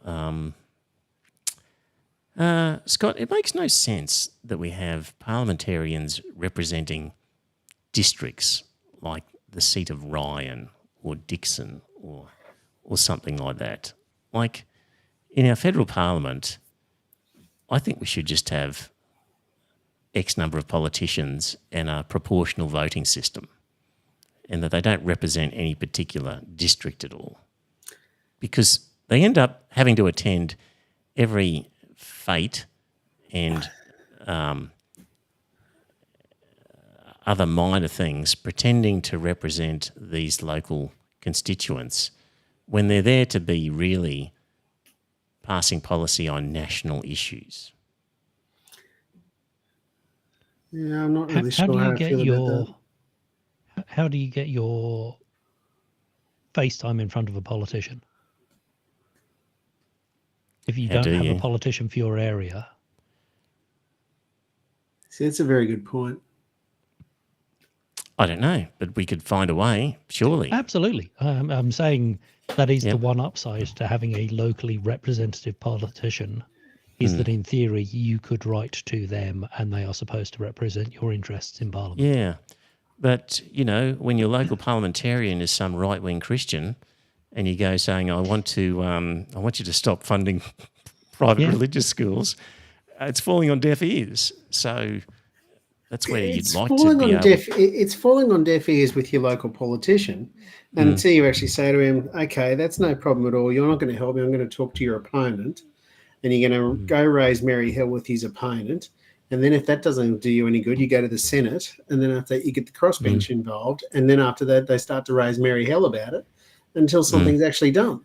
S1: Scott, it makes no sense that we have parliamentarians representing districts like the seat of Ryan or Dixon or something like that. Like, in our federal parliament, I think we should just have X number of politicians and a proportional voting system, and that they don't represent any particular district at all, because they end up having to attend every fate and other minor things, pretending to represent these local constituents when they're there to be really passing policy on national issues.
S2: Yeah, I'm not
S3: How,
S2: really
S3: how do
S2: sure
S3: you
S2: how I
S3: get
S2: feel about that.
S3: how do you get your FaceTime in front of a politician? If you
S1: How
S3: don't
S1: do
S3: have a
S1: you?
S3: politician for your area,
S2: See, that's a very good point.
S1: I don't know, but we could find a way, surely.
S3: absolutely. I'm saying that is the
S1: Yep.
S3: one upside to having a locally representative politician, is that in theory you could write to them and they are supposed to represent your interests in Parliament.
S1: Yeah. But, when your local parliamentarian is some right-wing Christian and you go saying, I want you to stop funding private
S3: Yeah.
S1: religious schools, it's falling on deaf ears. So that's where you'd
S2: It's
S1: like to
S2: falling
S1: be
S2: on
S1: able...
S2: it's falling on deaf ears with your local politician until you actually say to him, okay, that's no problem at all. You're not going to help me. I'm going to talk to your opponent, and you're going to go raise Mary Hell with his opponent. And then if that doesn't do you any good, you go to the Senate, and then after that, you get the crossbench involved. And then after that, they start to raise Mary Hell about it until something's actually done.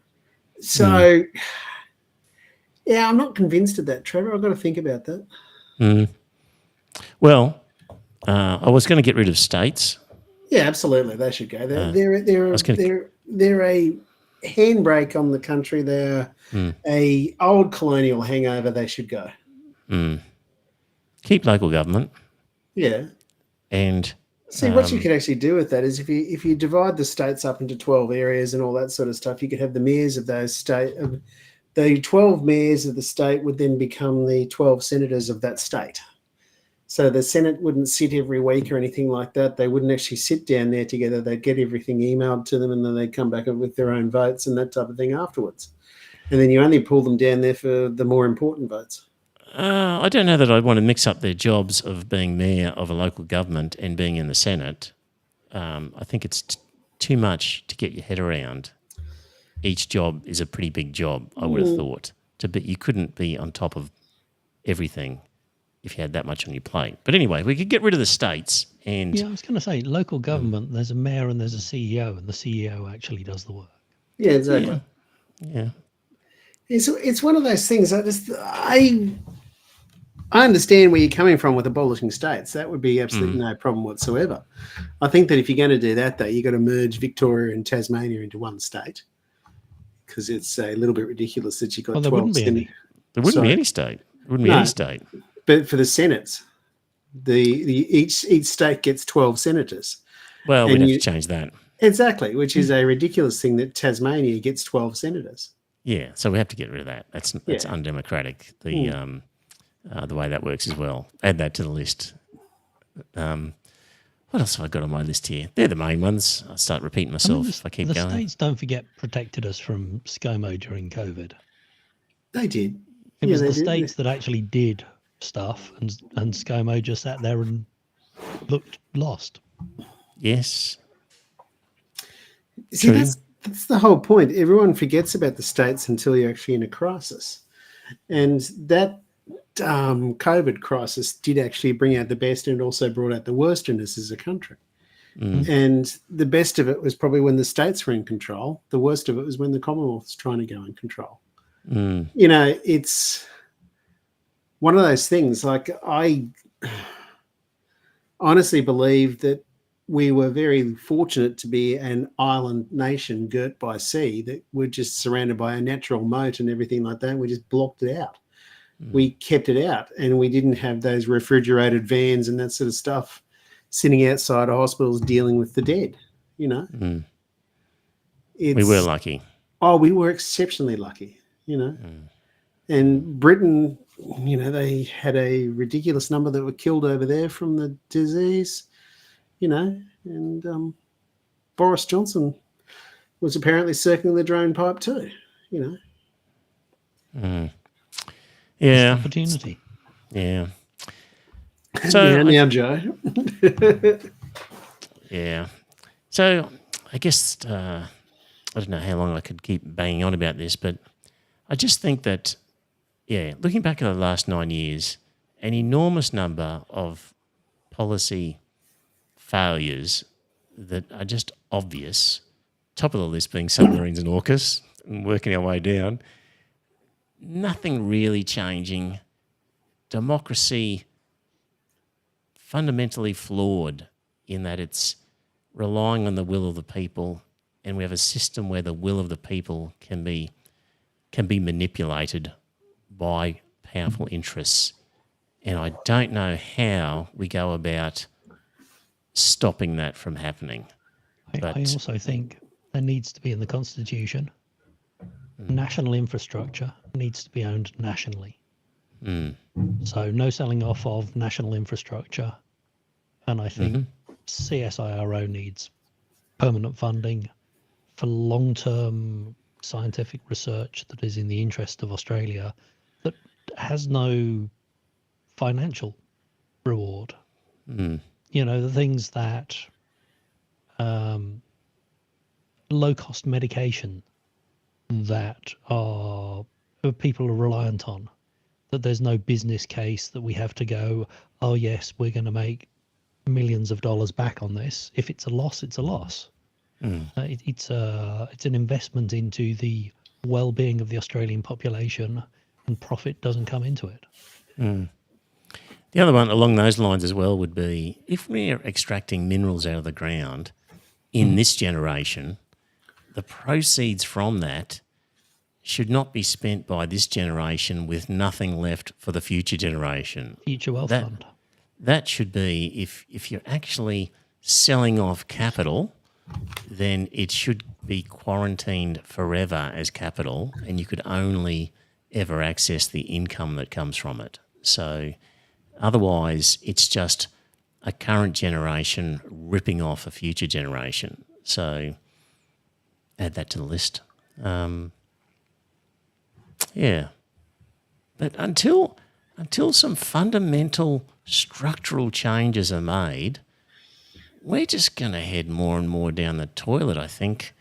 S2: So, yeah, I'm not convinced of that, Trevor. I've got to think about that.
S1: Well, I was going to get rid of states.
S2: Yeah, absolutely. They should go. They're a handbrake on the country. They're a old colonial hangover. They should go.
S1: Keep local government.
S2: Yeah.
S1: And
S2: see, what you could actually do with that is if you divide the states up into 12 areas and all that sort of stuff, you could have the mayors of those the 12 mayors of the state would then become the 12 senators of that state. So the Senate wouldn't sit every week or anything like that. They wouldn't actually sit down there together. They'd get everything emailed to them and then they'd come back with their own votes and that type of thing afterwards. And then you only pull them down there for the more important votes.
S1: I don't know that I'd want to mix up their jobs of being mayor of a local government and being in the Senate. I think it's too much to get your head around. Each job is a pretty big job, I would have thought. You couldn't be on top of everything if you had that much on your plate. But anyway, we could get rid of the states. And
S3: Yeah, I was going to say, local government, there's a mayor and there's a CEO, and the CEO actually does the work.
S2: Yeah, exactly.
S1: Yeah.
S2: It's one of those things. I understand where you're coming from with abolishing states. That would be absolutely no problem whatsoever. I think that if you're going to do that, though, you've got to merge Victoria and Tasmania into one state because it's a little bit ridiculous that you've got 12
S3: there wouldn't be any.
S1: There wouldn't be any state. There wouldn't be any state.
S2: But for the Senates, each state gets 12 senators.
S1: Well, we'd have to change that.
S2: Exactly, which is a ridiculous thing that Tasmania gets 12 senators.
S1: Yeah, so we have to get rid of that. That's undemocratic. The way that works as well. Add that to the list. What else have I got on my list here? They're the main ones. I'll start repeating myself if I keep going.
S3: The states, don't forget, protected us from ScoMo during COVID.
S2: They did.
S3: It was the states that actually did stuff, and ScoMo just sat there and looked lost.
S1: Yes.
S2: See, that's the whole point. Everyone forgets about the states until you're actually in a crisis. And that COVID crisis did actually bring out the best and also brought out the worst in us as a country. And the best of it was probably when the states were in control. The worst of it was when the Commonwealth was trying to go in control. It's one of those things. Like, I honestly believe that we were very fortunate to be an island nation girt by sea, that we're just surrounded by a natural moat and everything like that. We just blocked it out. We kept it out, and we didn't have those refrigerated vans and that sort of stuff sitting outside of hospitals dealing with the dead, We
S1: were lucky.
S2: Oh, we were exceptionally lucky, And Britain, they had a ridiculous number that were killed over there from the disease, and Boris Johnson was apparently circling the drone pipe too,
S1: Yeah.
S3: Opportunity.
S1: Yeah. So
S2: now, Joe.
S1: Yeah. So I guess I don't know how long I could keep banging on about this, but I just think that, looking back at the last 9 years, an enormous number of policy failures that are just obvious top of the list being submarines and AUKUS, and working our way down. Nothing really changing. Democracy fundamentally flawed in that it's relying on the will of the people, and we have a system where the will of the people can be manipulated by powerful interests. And I don't know how we go about stopping that from happening.
S3: I also think there needs to be in the Constitution, national infrastructure needs to be owned nationally. So no selling off of national infrastructure. And I think CSIRO needs permanent funding for long-term scientific research that is in the interest of Australia that has no financial reward. You know, the things that low-cost medication that people are reliant on, that there's no business case that we have to go, oh yes, we're going to make millions of dollars back on this. If it's a loss, it's a loss. It's an investment into the well-being of the Australian population, and profit doesn't come into it.
S1: The other one along those lines as well would be, if we're extracting minerals out of the ground in this generation, the proceeds from that should not be spent by this generation with nothing left for the future generation.
S3: Future wealth fund.
S1: That should be, if you're actually selling off capital, then it should be quarantined forever as capital, and you could only ever access the income that comes from it. So otherwise, it's just a current generation ripping off a future generation. So add that to the list. Yeah. But until some fundamental structural changes are made, we're just going to head more and more down the toilet, I think.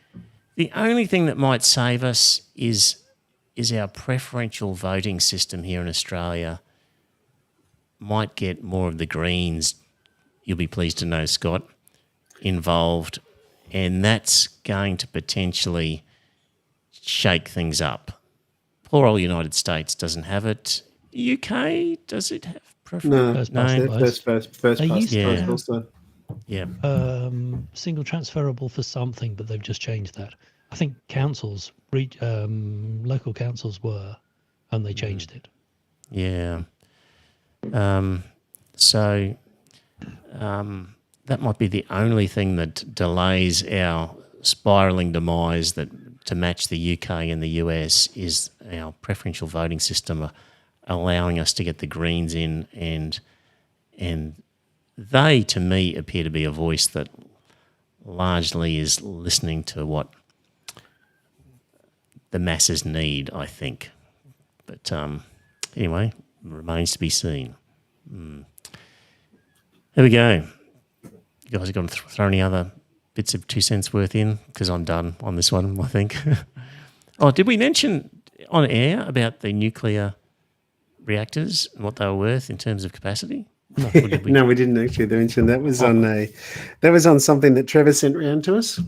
S1: The only thing that might save us is our preferential voting system here in Australia might get more of the Greens, you'll be pleased to know, Scott, involved, and that's going to potentially shake things up. Poor old United States doesn't have it. UK, does it have preference?
S2: First past also.
S1: Yeah.
S3: Single transferable for something, but they've just changed that. I think councils, local councils were, and they changed it.
S1: Yeah. So that might be the only thing that delays our spiralling demise that to match the UK and the US is our preferential voting system allowing us to get the Greens in, and they, to me, appear to be a voice that largely is listening to what the masses need, I think. But anyway, remains to be seen. There we go. You guys are going to throw any other bits of 2 cents worth in? Because I'm done on this one, I think. Oh, did we mention on air about the nuclear reactors and what they were worth in terms of capacity?
S2: No, we didn't actually mention that. Was on something that Trevor sent round to us,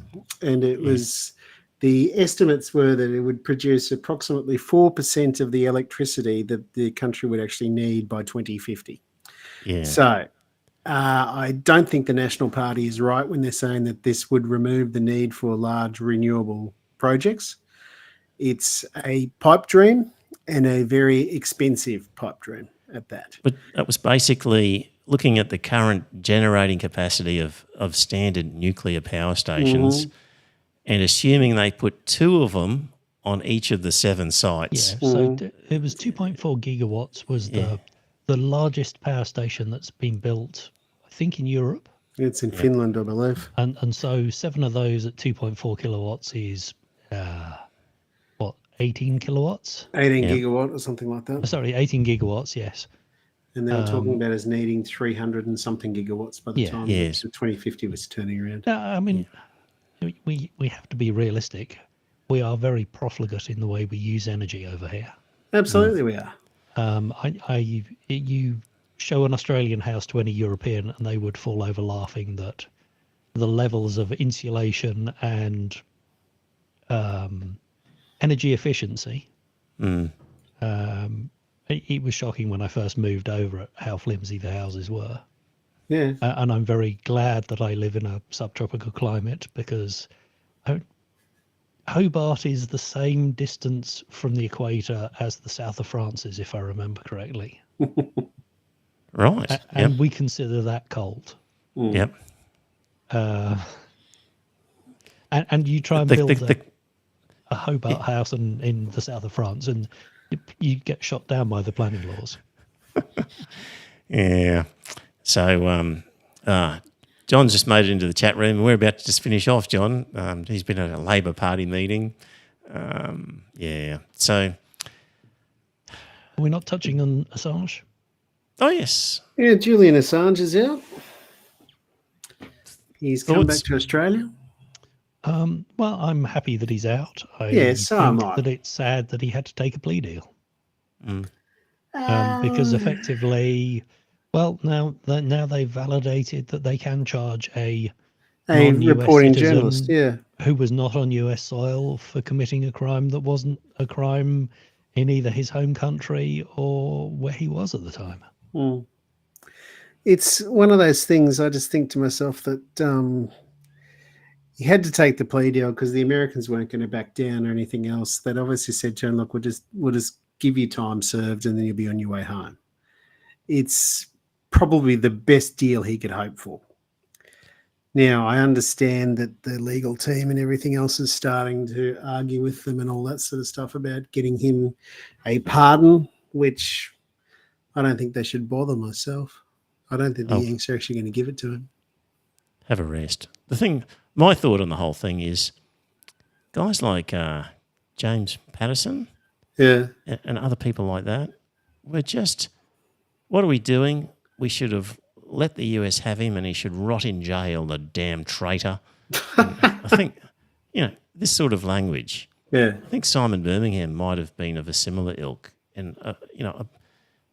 S2: and it was the estimates were that it would produce approximately 4% of the electricity that the country would actually need by 2050.
S1: Yeah.
S2: So I don't think the National Party is right when they're saying that this would remove the need for large renewable projects. It's a pipe dream, and a very expensive pipe dream at that.
S1: But that was basically looking at the current generating capacity of standard nuclear power stations and assuming they put 2 of them on each of the 7 sites.
S3: Yeah, so it was 2.4 gigawatts was the largest power station that's been built, I think, in Europe.
S2: It's in Finland, I believe.
S3: And so 7 of those at 2.4 kilowatts is 18 kilowatts?
S2: 18 gigawatt or something like that.
S3: Sorry, 18 gigawatts, yes.
S2: And they were talking about us needing 300 and something gigawatts by the time 2050 was turning around.
S3: No, I mean, we have to be realistic. We are very profligate in the way we use energy over here.
S2: Absolutely we are.
S3: You show an Australian house to any European and they would fall over laughing that the levels of insulation and energy efficiency.
S1: Mm.
S3: It was shocking when I first moved over at how flimsy the houses were.
S2: Yeah.
S3: And I'm very glad that I live in a subtropical climate, because Hobart is the same distance from the equator as the south of France is, if I remember correctly.
S1: Right.
S3: And we consider that cold.
S1: Yep.
S3: And you try and
S1: The-
S3: build
S1: the-
S3: a Hobart house in the south of France, and you get shot down by the planning laws.
S1: Yeah. So John's just made it into the chat room, and we're about to just finish off, John. He's been at a Labor Party meeting. Yeah. So.
S3: Are we not touching on Assange?
S1: Oh, yes.
S2: Yeah, Julian Assange is out. He's come back
S1: Thoughts?
S2: to Australia.
S3: Well, I'm happy that he's out.
S2: Yeah, so am I.
S3: That it's sad that he had to take a plea deal. Because effectively, well, now they've validated that they can charge a non-US
S2: reporting
S3: citizen
S2: journalist, yeah,
S3: who was not on US soil for committing a crime that wasn't a crime in either his home country or where he was at the time.
S2: It's one of those things. I just think to myself that he had to take the plea deal because the Americans weren't going to back down or anything else. They'd obviously said to him, look, we'll just give you time served and then you'll be on your way home. It's probably the best deal he could hope for. Now, I understand that the legal team and everything else is starting to argue with them and all that sort of stuff about getting him a pardon, which I don't think they should bother myself. I don't think the Yanks are actually going to give it to him.
S1: Have a rest. My thought on the whole thing is guys like James Patterson and other people like that, we're just, what are we doing? We should have let the US have him and he should rot in jail, the damn traitor. I think, this sort of language.
S2: Yeah.
S1: I think Simon Birmingham might have been of a similar ilk. And,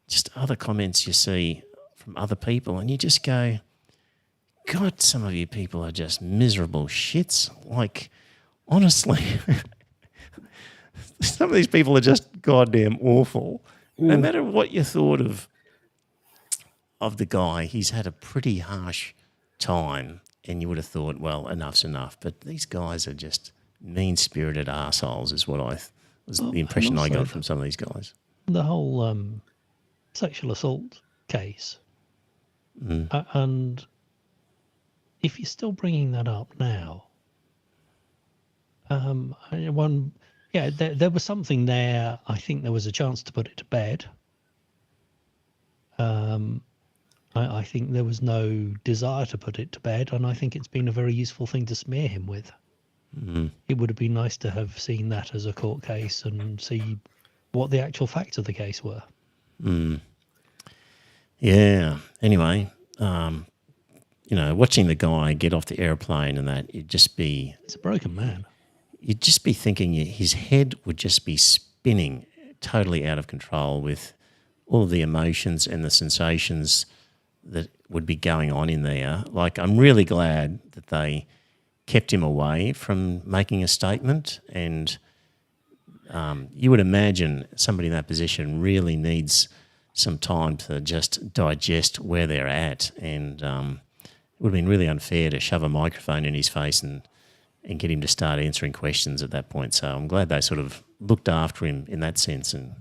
S1: just other comments you see from other people and you just go, God, some of you people are just miserable shits. Like, honestly, some of these people are just goddamn awful. No matter what you thought of the guy, he's had a pretty harsh time and you would have thought, well, enough's enough. But these guys are just mean-spirited arseholes is what the impression I got from some of these guys.
S3: The whole sexual assault case. And if you're still bringing that up now, there was something there. I think there was a chance to put it to bed. I think there was no desire to put it to bed, and I think it's been a very useful thing to smear him with. It would have been nice to have seen that as a court case and see what the actual facts of the case were.
S1: Yeah. Anyway, watching the guy get off the airplane and that, he's
S3: a broken man.
S1: You'd just be thinking his head would just be spinning totally out of control with all of the emotions and the sensations that would be going on in there. Like, I'm really glad that they kept him away from making a statement, and you would imagine somebody in that position really needs some time to just digest where they're at, and it would have been really unfair to shove a microphone in his face and get him to start answering questions at that point. So I'm glad they sort of looked after him in that sense and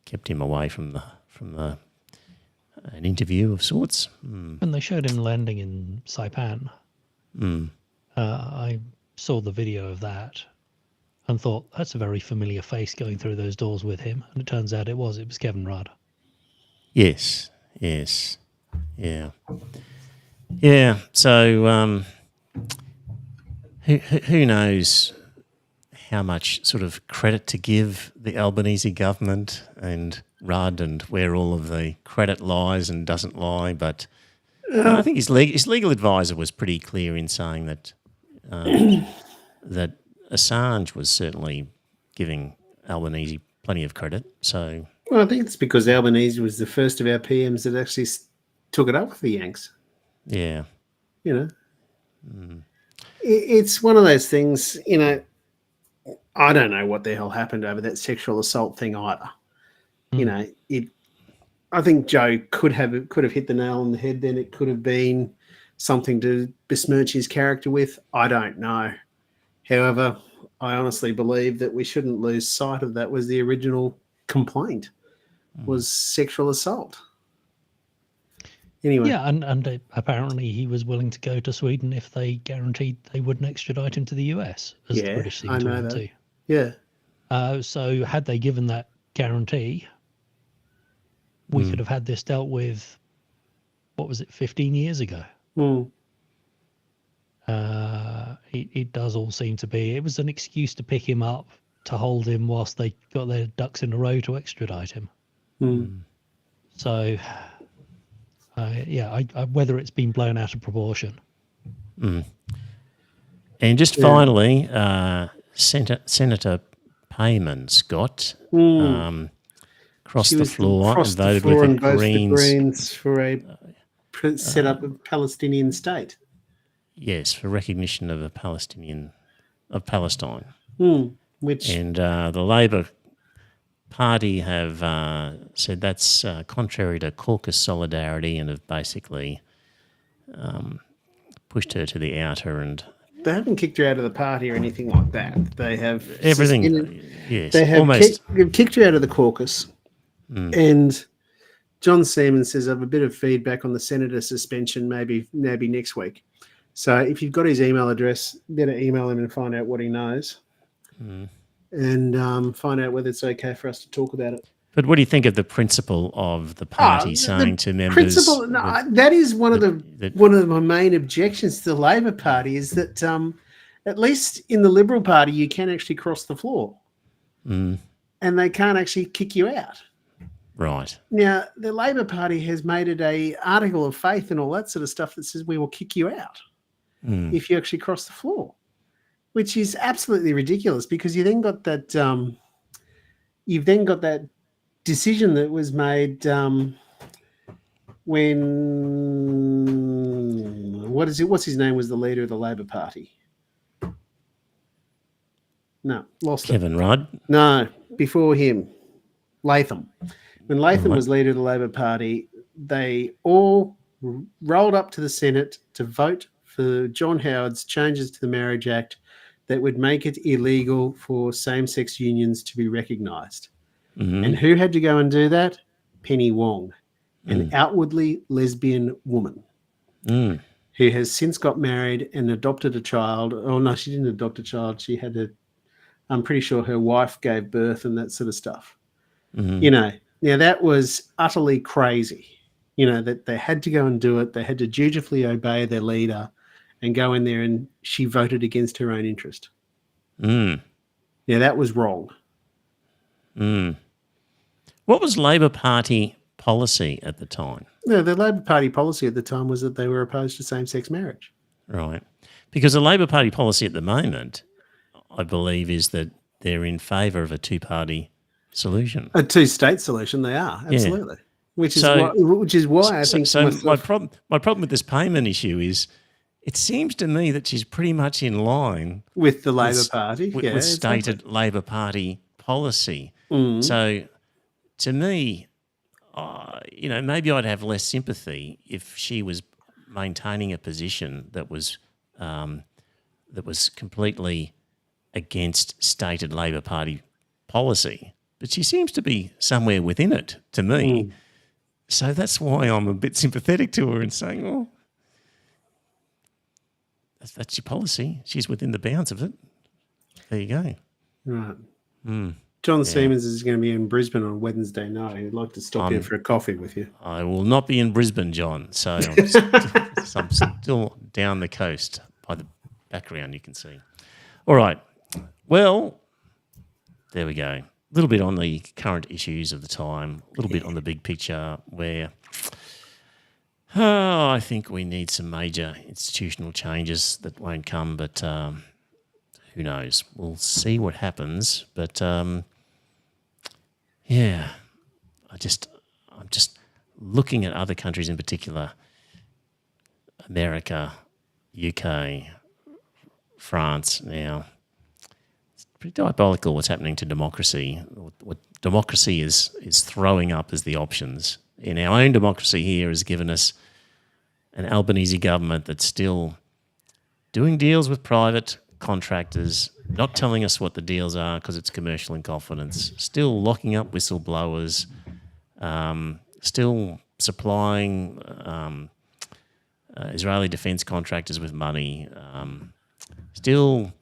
S1: kept him away from an interview of sorts.
S3: When they showed him landing in Saipan, I saw the video of that and thought, that's a very familiar face going through those doors with him. And it turns out it was Kevin Rudd.
S1: Yes. Yeah. So who knows how much sort of credit to give the Albanese government and Rudd and where all of the credit lies and doesn't lie. But I think his legal advisor was pretty clear in saying that that Assange was certainly giving Albanese plenty of credit. So,
S2: well, I think it's because Albanese was the first of our PMs that actually took it up with the Yanks.
S1: Yeah.
S2: it's one of those things, I don't know what the hell happened over that sexual assault thing either. I think Joe could have hit the nail on the head. Then it could have been something to besmirch his character with. I don't know. However, I honestly believe that we shouldn't lose sight of that was the original complaint was sexual assault. Anyway.
S3: Yeah, and apparently he was willing to go to Sweden if they guaranteed they wouldn't extradite him to the US, as the British seem to want to.
S2: Yeah.
S3: So had they given that guarantee, we could have had this dealt with, 15 years ago? It does all seem to be. It was an excuse to pick him up, to hold him whilst they got their ducks in a row to extradite him. So, whether it's been blown out of proportion.
S1: And just finally, Senator Payman, Scott, crossed the floor and voted with the Greens
S2: for a set up a Palestinian state.
S1: Yes, for recognition of Palestine.
S2: Which
S1: and the Labor Party have said that's contrary to caucus solidarity and have basically pushed her to the outer. And
S2: they haven't kicked her out of the party or anything like that. They have
S1: everything. Yes,
S2: they have
S1: almost
S2: kicked her out of the caucus. And John Seaman says I have a bit of feedback on the senator suspension, maybe next week. So if you've got his email address, better email him and find out what he knows, and find out whether it's okay for us to talk about it.
S1: But what do you think of the principle of the party saying to members?
S2: That is one of my main objections to the Labor Party is that at least in the Liberal Party you can actually cross the floor, and they can't actually kick you out.
S1: Right.
S2: Now, the Labor Party has made it a article of faith and all that sort of stuff that says we will kick you out if you actually cross the floor, which is absolutely ridiculous because you then got that decision that was made when what's his name was the leader of the Labor Party. No, lost
S1: Kevin Rudd.
S2: No, before him, Latham. When Latham was leader of the Labor Party, they all rolled up to the Senate to vote for John Howard's changes to the Marriage Act that would make it illegal for same-sex unions to be recognised. And who had to go and do that? Penny Wong, an outwardly lesbian woman who has since got married and adopted a child. Oh, no, she didn't adopt a child. She had I'm pretty sure her wife gave birth and that sort of stuff. Now that was utterly crazy, that they had to go and do it. They had to dutifully obey their leader and go in there, and she voted against her own interest. Now that was wrong.
S1: What was Labor Party policy at the time?
S2: No, the Labor Party policy at the time was that they were opposed to same-sex marriage.
S1: Right. Because the Labor Party policy at the moment, I believe, is that they're in favour of a two-party solution.
S2: A two-state solution, they are, absolutely. Yeah. Which is why I think...
S1: So my problem with this Payman issue is it seems to me that she's pretty much in line...
S2: with the Labor Party.
S1: With stated Labor Party policy. So to me, maybe I'd have less sympathy if she was maintaining a position that was completely against stated Labor Party policy. But she seems to be somewhere within it, to me. So that's why I'm a bit sympathetic to her and saying, well, that's your policy. She's within the bounds of it. There you go.
S2: Right. John Siemens is going to be in Brisbane on Wednesday night. He'd like to stop in for a coffee with you.
S1: I will not be in Brisbane, John. So I'm still down the coast by the background you can see. All right. Well, there we go. A little bit on the current issues of the time, a little bit on the big picture where I think we need some major institutional changes that won't come, but who knows? We'll see what happens. But, I'm just looking at other countries in particular, America, UK, France now. It's pretty diabolical what's happening to democracy. What democracy is throwing up as the options. In our own democracy here has given us an Albanese government that's still doing deals with private contractors, not telling us what the deals are because it's commercial in confidence, still locking up whistleblowers, still supplying Israeli defence contractors with money, still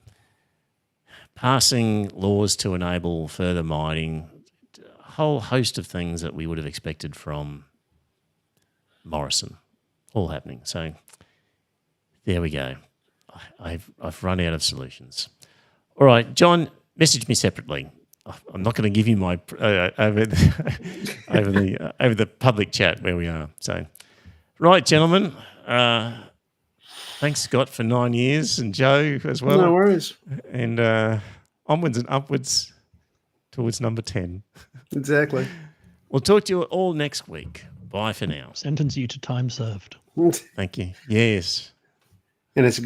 S1: passing laws to enable further mining, a whole host of things that we would have expected from Morrison, all happening. So there we go. I've run out of solutions. All right, John, message me separately. I'm not going to give you my over the public chat where we are. So, right, gentlemen. Thanks, Scott, for 9 years, and Joe as well.
S2: No worries.
S1: And onwards and upwards towards number 10.
S2: Exactly.
S1: We'll talk to you all next week. Bye for now.
S3: Sentence you to time served.
S1: Thank you. Yes.
S2: And it's a good